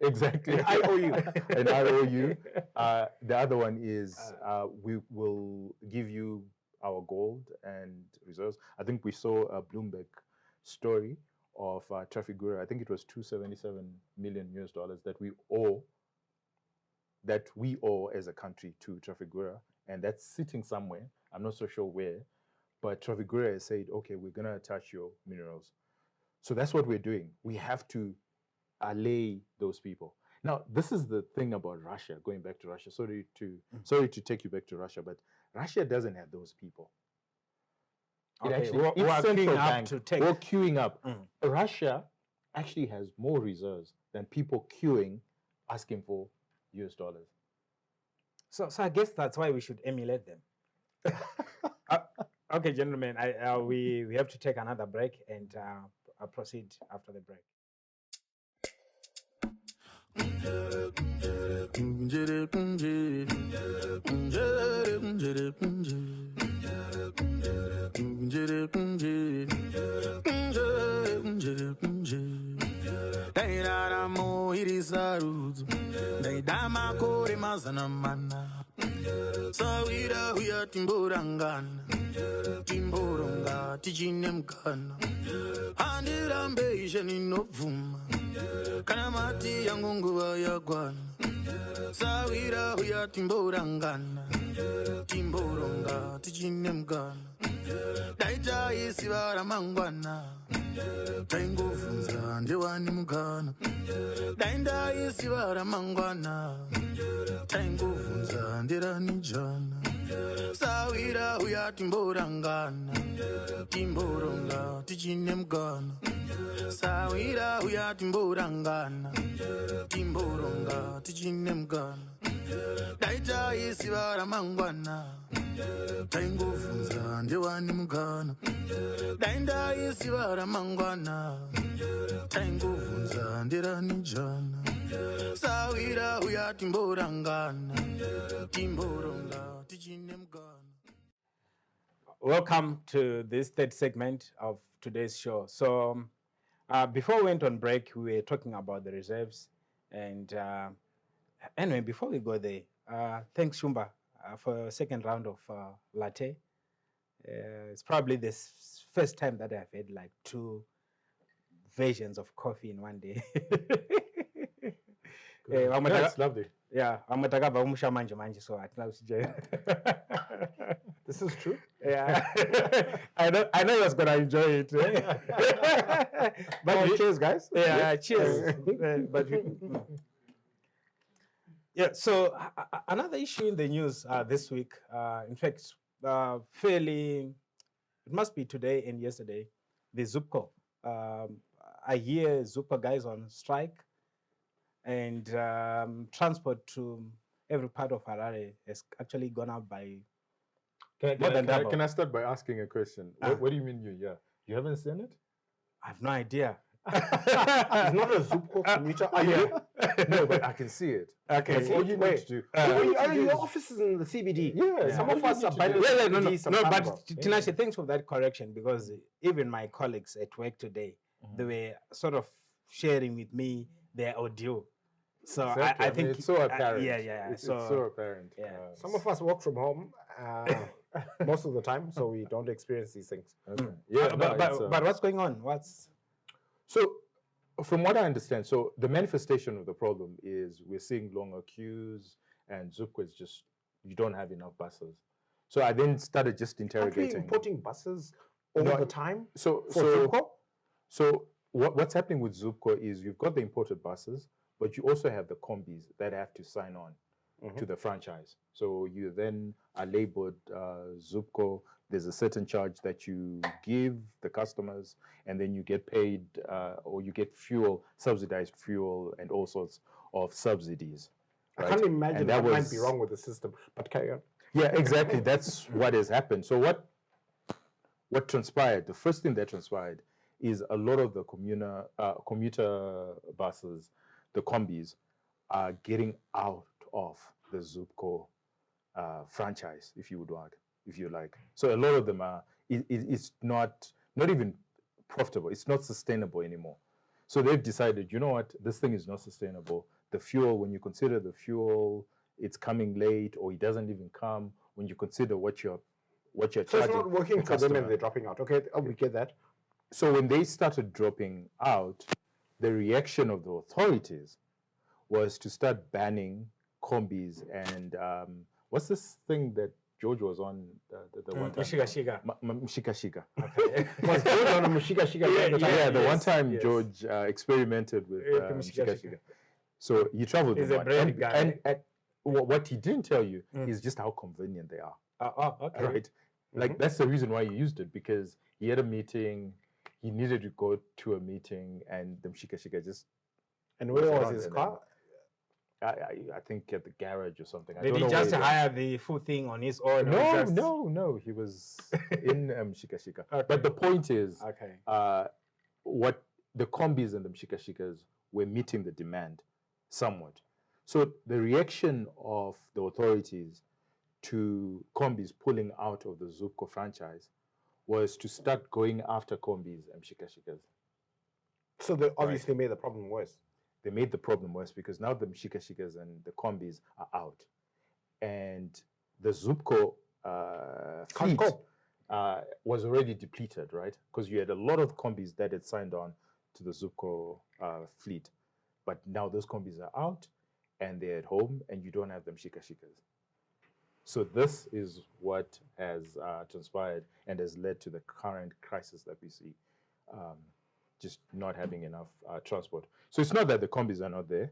Exactly. I owe you. And I owe you. The other one is we will give you our gold and reserves. I think we saw a Bloomberg story of Trafigura. I think it was 277 million US dollars that we owe as a country to Trafigura, and that's sitting somewhere. I'm not so sure where, but Trafigura has said, okay, we're going to attach your minerals. So that's what we're doing. We have to allay those people. Now, this is the thing about Russia, going back to Russia. Sorry to take you back to Russia, but Russia doesn't have those people. Okay, who are queuing up to take. We're queuing up. Russia actually has more reserves than people queuing, asking for US dollars. So I guess that's why we should emulate them. Okay, gentlemen, we have to take another break, and I'll proceed after the break. Sawira huya timburangana timburonga tichine mkana handirambe isheni novuma kana mati yangu nguva yakwana sawira huya timburangana timburonga tichine mkana daita isivara mangwana taingovunza ndewani mukana dainda isivara mangwana taingovunza nderani jana sawira huya timborangana timboronga tichine mukana sawira huya timborangana timboronga tichine mukana daita isivara mangwana taingovunza ndewani mukana dainda isivara mangwana taingovunza nderani jana sawira huya timborangana timboronga tichine mukana. Welcome to this third segment of today's show. So before we went on break, we were talking about the reserves. And anyway, before we go there, thanks, Shumba, for a second round of latte. It's probably the first time that I've had like 2 versions of coffee in one day. That's lovely. Yeah, I'm manje, so This is true. Yeah, I know you was gonna enjoy it. But cheers, guys. Yeah, cheers. Yeah. So another issue in the news this week, in fact, fairly, it must be today and yesterday, the ZUPCO. I hear ZUPCO guys on strike, and transport to every part of Harare has actually gone up by Can I start by asking a question? What do you mean you haven't seen it? I have no idea. It's not a Zupco commuter. Are you? No, but I can see it. Okay. That's all you need to do. Your office is in the CBD. Yeah, Some all of you us need are to by do- the Yeah, CBD some no, time but ago. Tinashe, thanks for that correction, because even my colleagues at work today, they were sort of sharing with me their audio. So Exactly. I mean, think it's so apparent. yeah. It's so apparent. yeah. Some of us work from home most of the time, so we don't experience these things. Okay. Yeah, no, But what's going on? So, from what I understand, so the manifestation of the problem is we're seeing longer queues, and Zupco is just, you don't have enough buses. So I then started just Aren't we interrogating. importing buses all No, the time So, for so, Zupco? so what's happening with Zupco is you've got the imported buses, but you also have the combis that have to sign on to the franchise. So you then are labeled Zupco. There's a certain charge that you give the customers, and then you get paid or you get fuel, subsidized fuel, and all sorts of subsidies. I right? can't imagine And that might be wrong with the system, but carry on. Yeah, exactly. That's what has happened. So what transpired? The first thing that transpired is a lot of the commuter buses, the combis, are getting out of the Zupco franchise, if you like. So a lot of them are. It's not even profitable. It's not sustainable anymore. So they've decided, you know what, this thing is not sustainable. The fuel, when you consider the fuel, it's coming late, or it doesn't even come. When you consider what you're So it's charging not working the for them customer. and they're dropping out. Okay, we get that. So when they started dropping out, the reaction of the authorities was to start banning combis and what's this thing that George was on the one time? Shiga. Mshika. Okay. Was George on a Mshika Shika Yeah, at the time? Yeah, the one yes, time yes. George experimented with Mshika Mshika. So he traveled He's with a one. brilliant guy. And what he didn't tell you is just how convenient they are. Okay. Right? Like that's the reason why he used it, because he had a meeting, he needed to go to a meeting, and the Mshika just. And where was around his and car? I think at the garage or something. I Did don't he know where just it was. hire the full thing on his own? or just... No. He was in Mshika. Okay. But the point is, Okay. what the combis and the Mshika were meeting the demand somewhat. So the reaction of the authorities to combis pulling out of the Zupco franchise was to start going after combis and Mshika. So they obviously made the problem worse. They made the problem worse because now the Mshika and the combis are out. And the Zupco fleet was already depleted, right? Because you had a lot of combis that had signed on to the Zupco fleet. But now those combis are out and they're at home and you don't have them Mshika. So this is what has transpired and has led to the current crisis that we see. Just not having enough transport. So it's not that the combis are not there,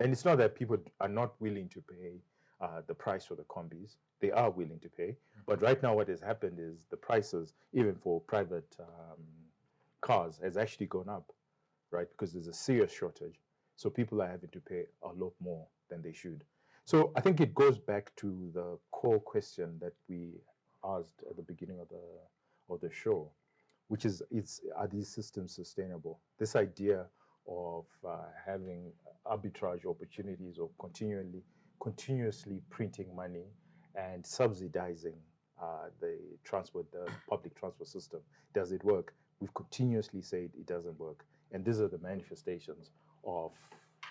and it's not that people are not willing to pay the price for the combis. They are willing to pay, but right now what has happened is the prices, even for private cars, has actually gone up, right? Because there's a serious shortage. So people are having to pay a lot more than they should. So I think it goes back to the core question that we asked at the beginning of the show, which is, are these systems sustainable? This idea of having arbitrage opportunities or continuously printing money and subsidizing the public transport system. Does it work? We've continuously said it doesn't work. And these are the manifestations of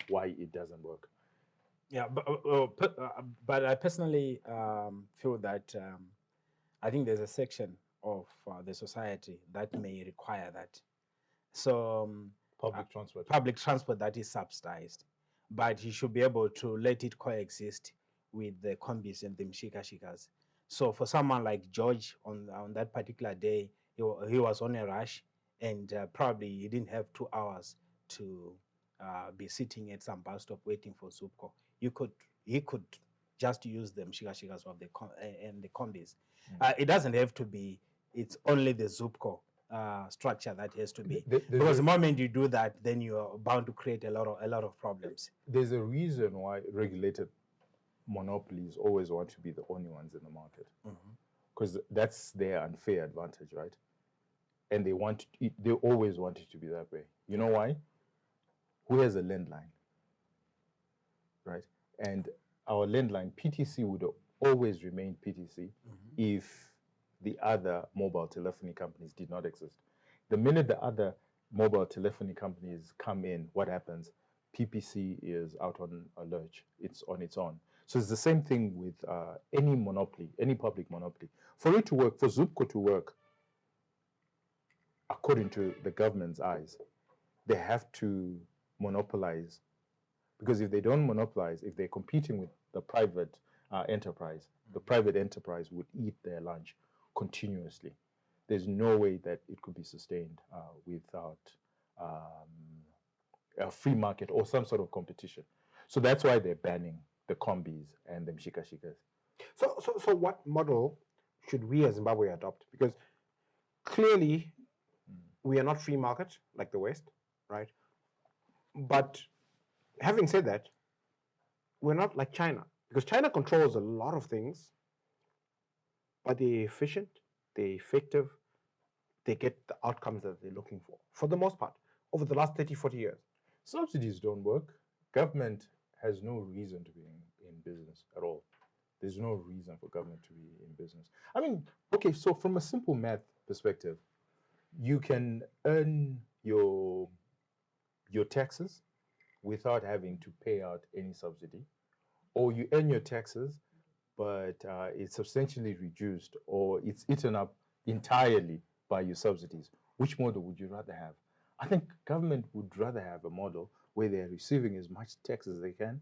why it doesn't work. Yeah, but I personally feel that I think there's a section of the society that may require that. So public transport that is subsidized, but you should be able to let it coexist with the combis and the Mshika. So for someone like George on that particular day, he was on a rush, and probably he didn't have 2 hours to be sitting at some bus stop waiting for Zupco. He could just use the Mshika of and the combis. It doesn't have to be. It's only the Zupco structure that has to be. Because the moment you do that, then you are bound to create a lot of problems. There's a reason why regulated monopolies always want to be the only ones in the market, because that's their unfair advantage, right? And they always want it to be that way. You know why? Who has a landline, right? And our landline, PTC, would always remain PTC if the other mobile telephony companies did not exist. The minute the other mobile telephony companies come in, what happens? PPC is out on a lurch. It's on its own. So it's the same thing with any monopoly, any public monopoly. For it to work, for Zupco to work, according to the government's eyes, they have to monopolize. Because if they don't monopolize, if they're competing with the private enterprise, the private enterprise would eat their lunch continuously. There's no way that it could be sustained without a free market or some sort of competition. So that's why they're banning the combis and the mshikashikas. So what model should we as Zimbabwe adopt? Because clearly we are not free market like the West, right? But having said that, we're not like China, because China controls a lot of things, but they're efficient, they're effective, they get the outcomes that they're looking for the most part, over the last 30, 40 years. Subsidies don't work. Government has no reason to be in business at all. There's no reason for government to be in business. I mean, okay, so from a simple math perspective, you can earn your taxes without having to pay out any subsidy, or you earn your taxes, but it's substantially reduced, or it's eaten up entirely by your subsidies. Which model would you rather have? I think government would rather have a model where they're receiving as much tax as they can,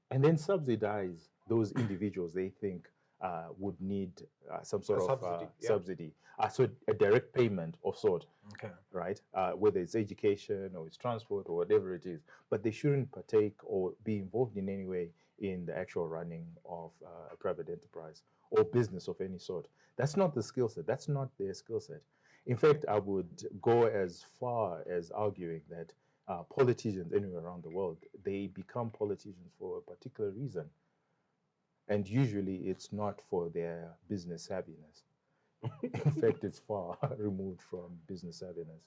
and then subsidize those individuals they think would need some sort of subsidy. So a direct payment of sort, right? Whether it's education or it's transport or whatever it is, but they shouldn't partake or be involved in any way in the actual running of a private enterprise or business of any sort. That's not the skill set. That's not their skill set. In fact, I would go as far as arguing that politicians anywhere around the world, they become politicians for a particular reason. And usually it's not for their business savviness. In fact, it's far removed from business savviness.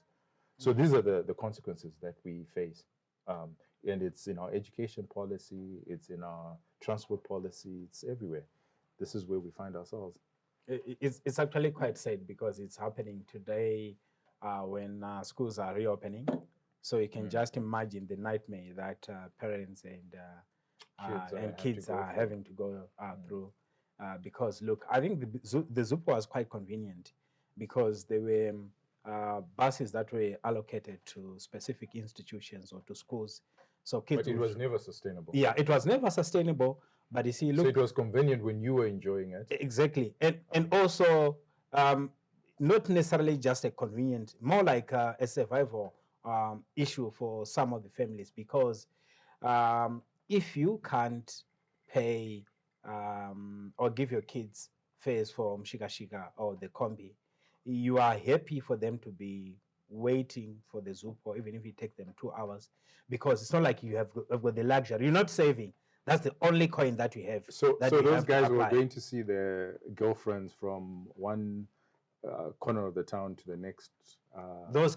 So these are the consequences that we face. And it's in our education policy, it's in our transport policy, it's everywhere. This is where we find ourselves. It's actually quite sad because it's happening today when schools are reopening. So you can just imagine the nightmare that parents and kids are having to go through. Because look, I think the ZUP was quite convenient because there were buses that were allocated to specific institutions or to schools. So kids. But it was never sustainable. Yeah, it was never sustainable. But you see, look. So it was convenient when you were enjoying it. Exactly, and also not necessarily just a convenient, more like a survival issue for some of the families, because if you can't pay or give your kids fares for mshika or the kombi, you are happy for them to be waiting for the Zupo, even if it takes them 2 hours, because it's not like you have got the luxury. You're not saving. That's the only coin that we have. So those guys were going to see their girlfriends from one corner of the town to the next. Those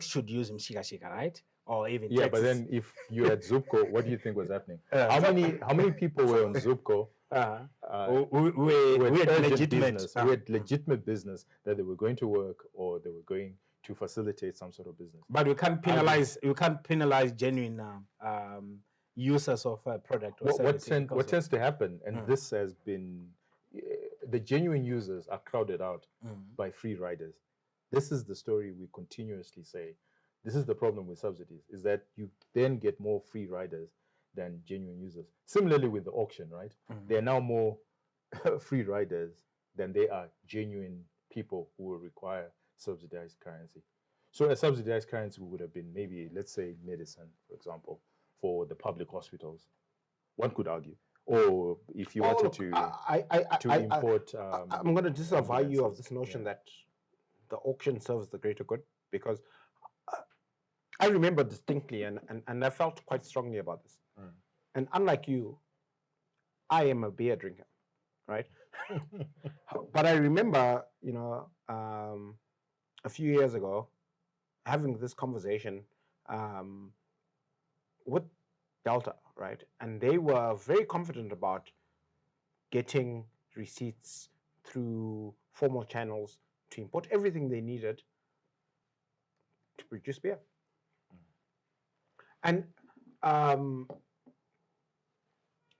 should use mshika, right? Or even taxis. But then if you had Zupco, what do you think was happening? How many people were on Zupco? We had legitimate business. We had legitimate business that they were going to work or they were going to facilitate some sort of business. But we can't penalize. You can't penalize genuine users of a product or service. What tends to happen, and this has been, the genuine users are crowded out by free riders. This is the story we continuously say. This is the problem with subsidies, is that you then get more free riders than genuine users. Similarly with the auction, right? There are now more free riders than there are genuine people who will require subsidized currency. So a subsidized currency would have been maybe, let's say, medicine, for example, for the public hospitals. One could argue. Or if you wanted to import... I'm going to disavow you of this notion that the auction serves the greater good, because I remember distinctly and I felt quite strongly about this. And unlike you, I am a beer drinker, right? But I remember, a few years ago, having this conversation with Delta, right? And they were very confident about getting receipts through formal channels to import everything they needed to produce beer. And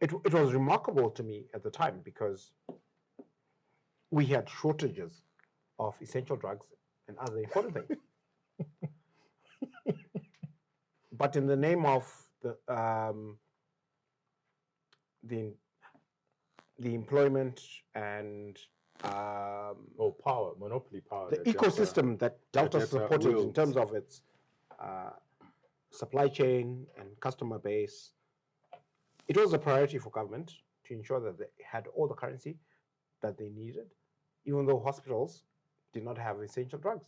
it was remarkable to me at the time because we had shortages of essential drugs and other important things. But in the name of the employment and power, monopoly power. the ecosystem that Delta supported in terms of its supply chain and customer base, it was a priority for government to ensure that they had all the currency that they needed, even though hospitals did not have essential drugs.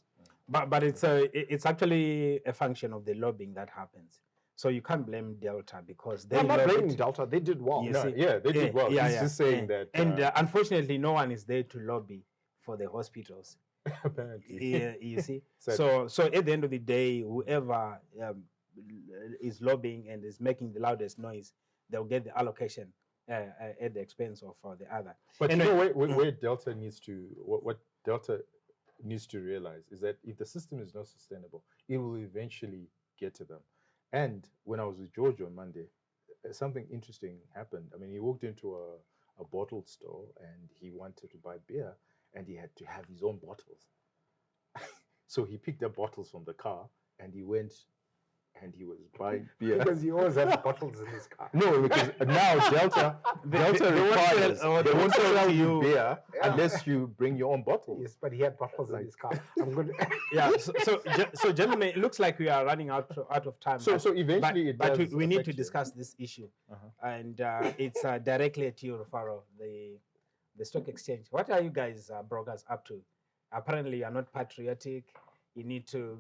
But it's actually a function of the lobbying that happens. So you can't blame Delta because they. I'm not blaming Delta. They did well. They did well. He's just saying that. And unfortunately, no one is there to lobby for the hospitals. Apparently. You see. So at the end of the day, whoever is lobbying and is making the loudest noise, they'll get the allocation at the expense of the other. But you know where Delta needs to what Delta needs to realize is that if the system is not sustainable, it will eventually get to them. And when I was with George on Monday, something interesting happened. I mean, he walked into a bottled store and he wanted to buy beer and he had to have his own bottles. So he picked up bottles from the car and he went and he was buying beer. Because he always has bottles in his car. No, because now Delta requires they won't sell you beer unless you bring your own bottle. Yes, but he had bottles in his car. I'm good. Yeah. So gentlemen, it looks like we are running out of time. So eventually, but we need to discuss this issue, and it's directly at you, Rufaro, the stock exchange. What are you guys brokers up to? Apparently, you are not patriotic. You need to.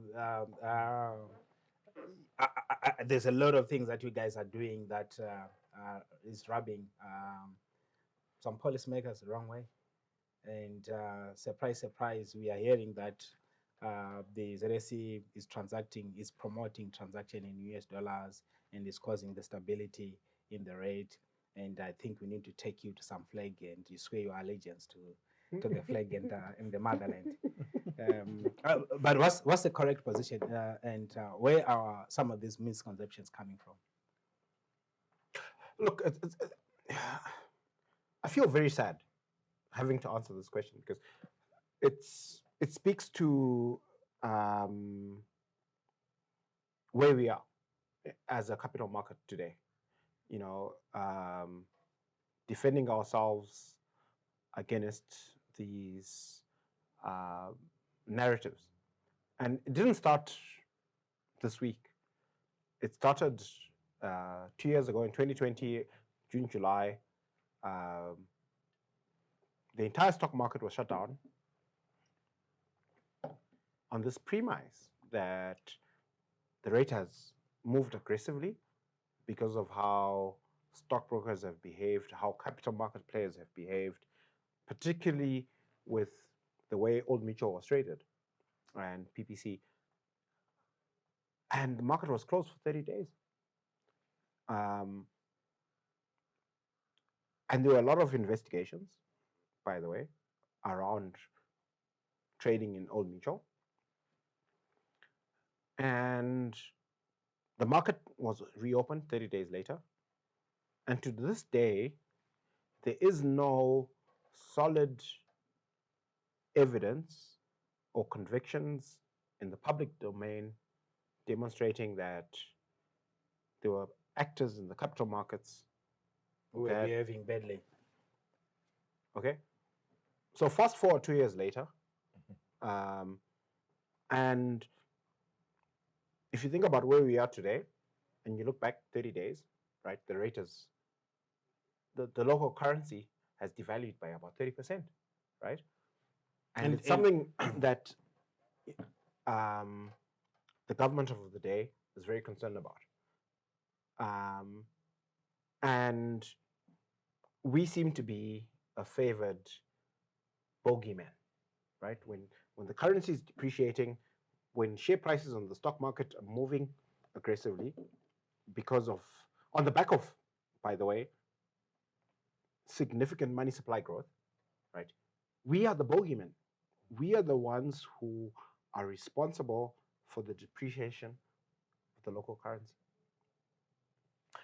There's a lot of things that you guys are doing that is rubbing some policymakers the wrong way. And surprise, surprise, we are hearing that the ZSE is promoting transaction in US dollars and is causing the stability in the rate. And I think we need to take you to some flag and you swear your allegiance to the flag and the motherland. But what's the correct position and where are some of these misconceptions coming from? Look, I feel very sad having to answer this question because it speaks to where we are as a capital market today. You know, defending ourselves against these narratives. And it didn't start this week. It started 2 years ago in 2020, June, July. The entire stock market was shut down on this premise that the rate has moved aggressively because of how stockbrokers have behaved, how capital market players have behaved, particularly with the way Old Mutual was traded and PPC. And the market was closed for 30 days. And there were a lot of investigations, by the way, around trading in Old Mutual. And the market was reopened 30 days later. And to this day, there is no solid evidence or convictions in the public domain demonstrating that there were actors in the capital markets who were behaving badly. Okay, so fast forward 2 years later, and if you think about where we are today, and you look back 30 days, right, the rate is, the local currency has devalued by about 30%, right? And it's something that the government of the day is very concerned about. And we seem to be a favored bogeyman, right? When the currency is depreciating, when share prices on the stock market are moving aggressively because of, on the back of, by the way, significant money supply growth, right? We are the bogeymen. We are the ones who are responsible for the depreciation of the local currency.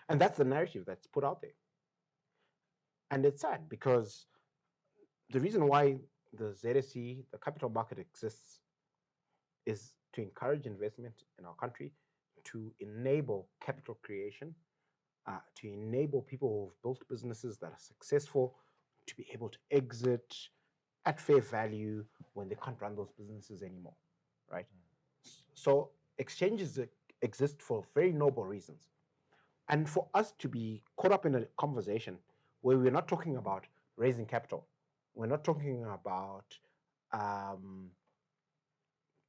And that's the narrative that's put out there. And it's sad because the reason why the ZSE, the capital market, exists is to encourage investment in our country, to enable capital creation, to enable people who've built businesses that are successful to be able to exit at fair value when they can't run those businesses anymore, right? So exchanges exist for very noble reasons. And for us to be caught up in a conversation where we're not talking about raising capital, we're not talking about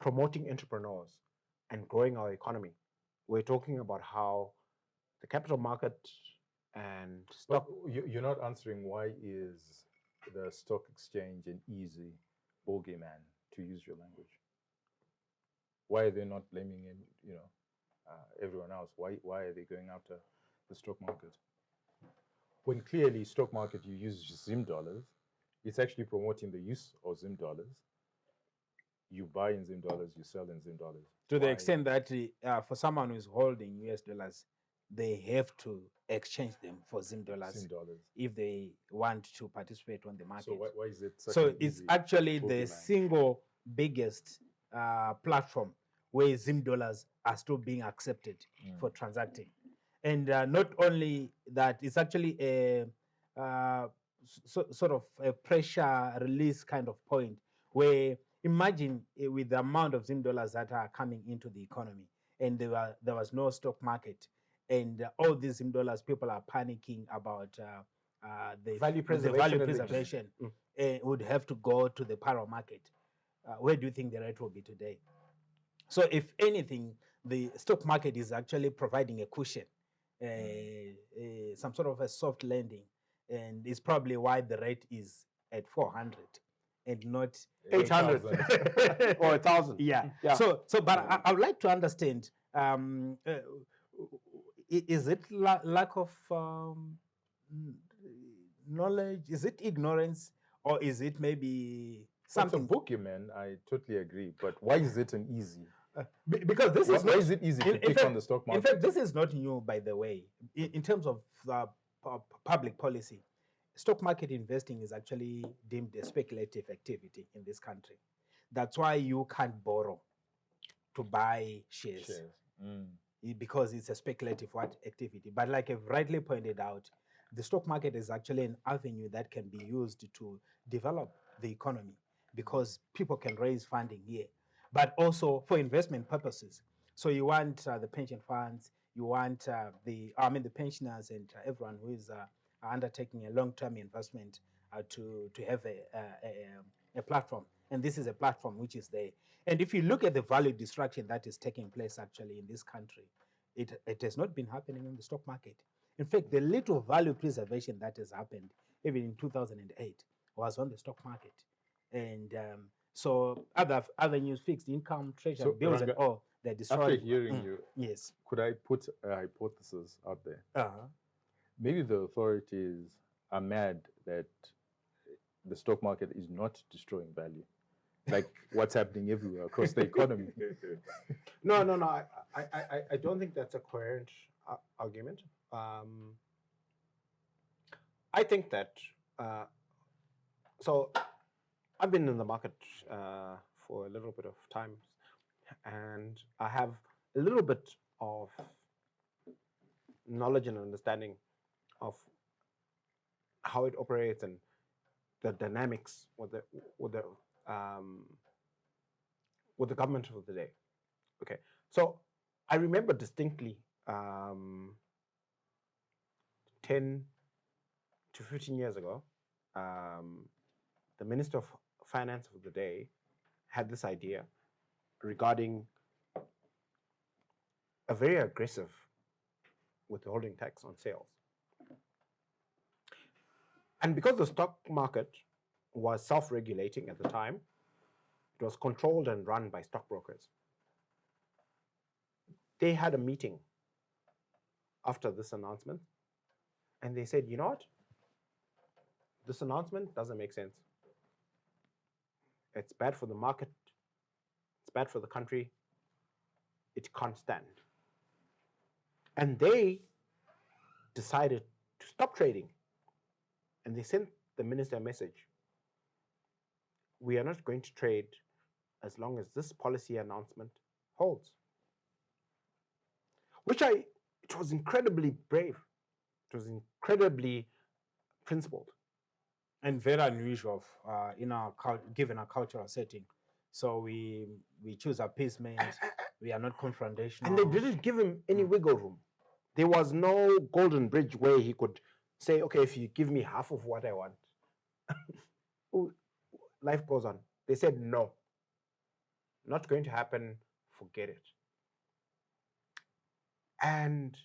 promoting entrepreneurs and growing our economy, we're talking about how the capital market and stock. You're not answering why is the stock exchange an easy bogeyman, to use your language. Why are they not blaming him, everyone else? Why are they going after the stock market? When clearly stock market, you use Zim dollars, it's actually promoting the use of Zim dollars. You buy in Zim dollars, you sell in Zim dollars. To the extent that for someone who's holding US dollars, they have to exchange them for Zim dollars if they want to participate on the market. So why is it such So an it's easy actually the bogeyman? single biggest platform where Zim dollars are still being accepted for transacting. And not only that, it's actually a sort of a pressure release kind of point where imagine with the amount of Zim dollars that are coming into the economy and there was no stock market and all these Zim dollars, people are panicking about the value preservation would have to go to the parallel market. Where do you think the rate will be today? So if anything, the stock market is actually providing a cushion, some sort of a soft landing, and it's probably why the rate is at 400 and not 800 or 1,000. Yeah. So, but I would like to understand: is it lack of knowledge? Is it ignorance, or is it maybe something? It's a bogeyman, I totally agree. But why is it an easy? Because this is why is it easy to pick on the stock market? In fact, this is not new, by the way. In terms of public policy, stock market investing is actually deemed a speculative activity in this country. That's why you can't borrow to buy shares. Because it's a speculative activity. But like I've rightly pointed out, the stock market is actually an avenue that can be used to develop the economy because people can raise funding here, but also for investment purposes. So you want the pension funds, you want the pensioners and everyone who is undertaking a long-term investment to have a platform. And this is a platform which is there. And if you look at the value destruction that is taking place actually in this country, it has not been happening in the stock market. In fact, the little value preservation that has happened, even in 2008, was on the stock market. And so other avenues, fixed income, treasury bills, and all, they're destroyed. After hearing you, yes, could I put a hypothesis out there? Maybe the authorities are mad that the stock market is not destroying value, like what's happening everywhere across the economy. No. I don't think that's a coherent argument. I think that so I've been in the market for a little bit of time, and I have a little bit of knowledge and understanding of how it operates and the dynamics with the government of the day. Okay, so I remember distinctly 10 to 15 years ago, the Minister of Finance of the day had this idea regarding a very aggressive withholding tax on sales. And because the stock market was self-regulating at the time, it was controlled and run by stockbrokers. they had a meeting after this announcement, and they said, you know what? This announcement doesn't make sense. It's bad for the market. It's bad for the country. It can't stand. And they decided to stop trading. And they sent the minister a message. We are not going to trade as long as this policy announcement holds. It was incredibly brave. It was incredibly principled. And very unusual in our given our cultural setting. So we choose appeasement. We are not confrontational. And they didn't give him any wiggle room. There was no golden bridge where he could say, okay, if you give me half of what I want, life goes on. They said, no, not going to happen, forget it. And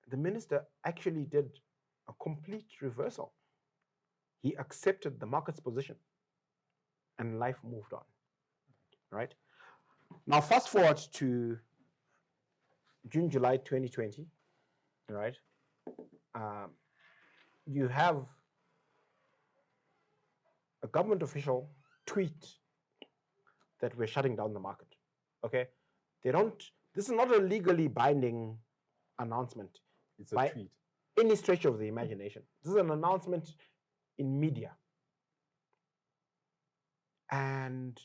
the minister actually did a complete reversal. He accepted the market's position and life moved on, right? Now, fast forward to June, July 2020, right? You have a government official tweet that we're shutting down the market, okay? This is not a legally binding announcement. It's a by tweet. any stretch of the imagination. This is an announcement in media. And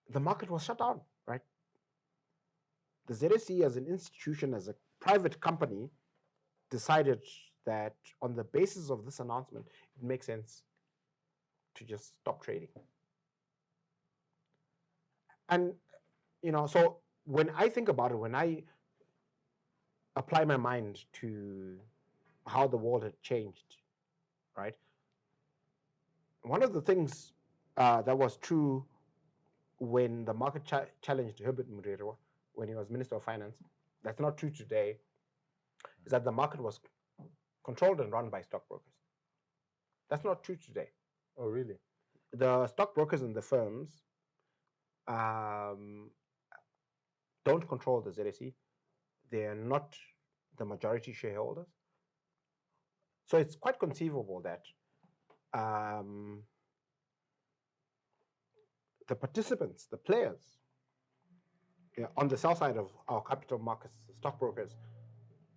the market was shut down, right? The ZSE as an institution, as a private company, decided that on the basis of this announcement, it makes sense to just stop trading. And, so when I think about it, when I apply my mind to how the world had changed, right? One of the things that was true when the market challenged Herbert Murero when he was Minister of Finance, that's not true today, is that the market was controlled and run by stockbrokers. That's not true today. Oh, really? The stockbrokers and the firms don't control the ZSE. They are not the majority shareholders. So it's quite conceivable that the participants, the players on the sell side of our capital markets, the stockbrokers,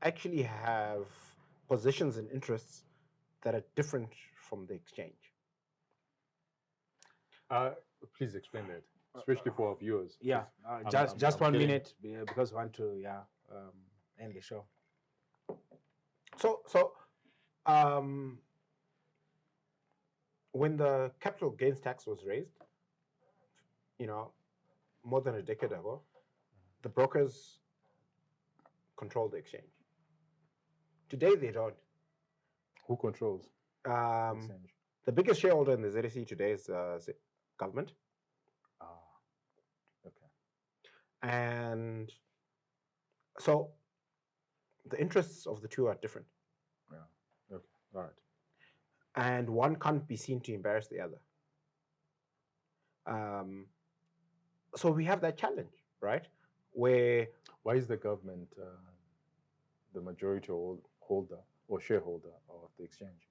actually have positions and interests that are different from the exchange. Please explain that, especially for our viewers. Yeah, I'm just 1 getting- minute because we want to end the show. So when the capital gains tax was raised, more than a decade ago, the brokers control the exchange. Today they don't. Who controls the exchange? The biggest shareholder in the ZSE today is government. Okay. And so the interests of the two are different. Yeah. Okay. All right. And one can't be seen to embarrass the other. So we have that challenge, right? Where Why is the government the majority holder or shareholder of the exchange?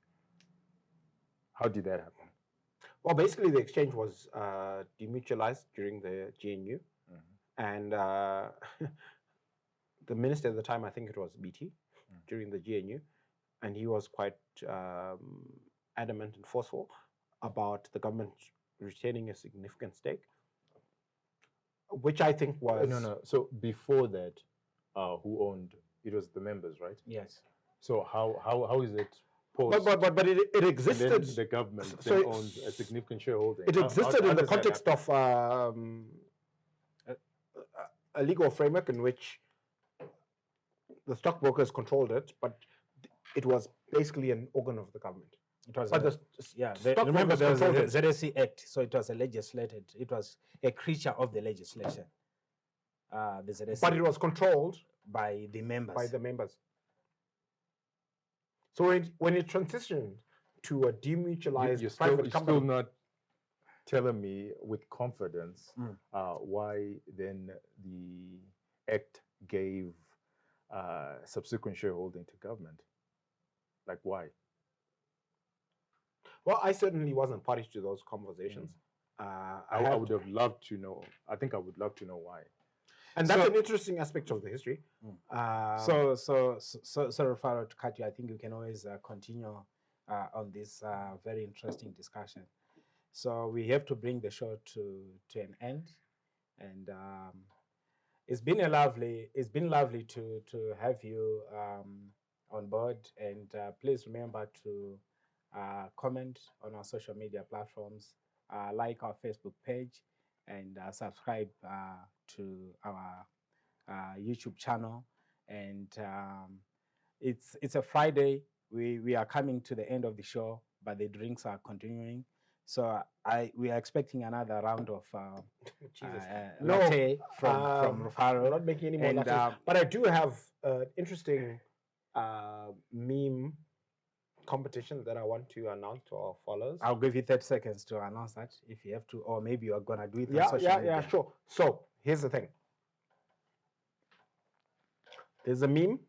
How did that happen? well, basically the exchange was demutualized during the GNU, and the minister at the time, I think it was BT, during the GNU, and he was quite adamant and forceful about the government retaining a significant stake, which I think was No. So before that, who owned? It was the members, right? Yes. So how is it post? But it and existed. then the government so then it- owns a significant shareholding. It existed How in the does that context happen? of a legal framework in which the stockbrokers controlled it, but it was basically an organ of the government. It was But the remember stockbrokers there was controlled the it. ZSE Act, so it was a legislated. It was a creature of the legislation. The ZSE But it was controlled by the members. by the members. So when it transitioned to a demutualized You're private still company, not telling me with confidence Mm. why then the act gave subsequent shareholding to government. Like why? Well, I certainly wasn't party to those conversations. I would have loved to know. I think I would love to know why. and that's So- an interesting aspect of the history. Sorry, Farah, to cut you. I think we can always continue on this very interesting discussion. So we have to bring the show to an end, and it's been lovely to have you on board. And please remember to comment on our social media platforms, like our Facebook page, and subscribe to our YouTube channel. And it's a Friday. We are coming to the end of the show, but the drinks are continuing. So we are expecting another round of Jesus. latte from I'm Rufaro. not making any more And, lattes, but I do have an interesting meme competition that I want to announce to our followers. I'll give you 30 seconds to announce that if you have to, or maybe you're gonna do it on Yeah, social yeah, media. yeah, sure. So here's the thing. There's a meme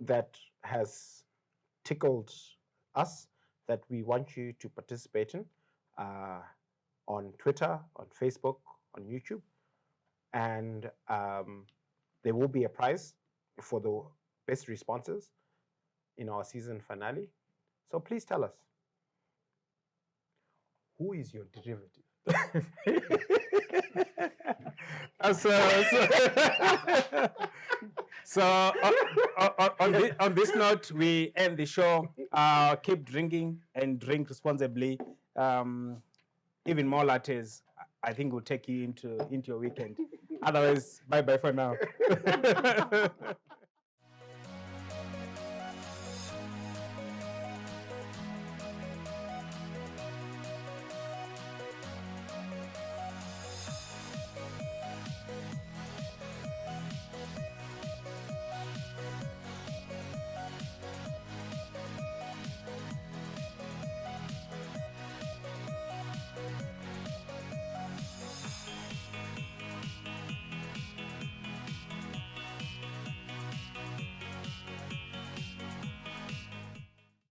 that has tickled us that we want you to participate in on Twitter, on Facebook, on YouTube. And there will be a prize for the best responses in our season finale. So please tell us, who is your derivative? So on this note, we end the show. Keep drinking and drink responsibly. Even more lattes, I think, will take you into your weekend. Otherwise, bye bye for now.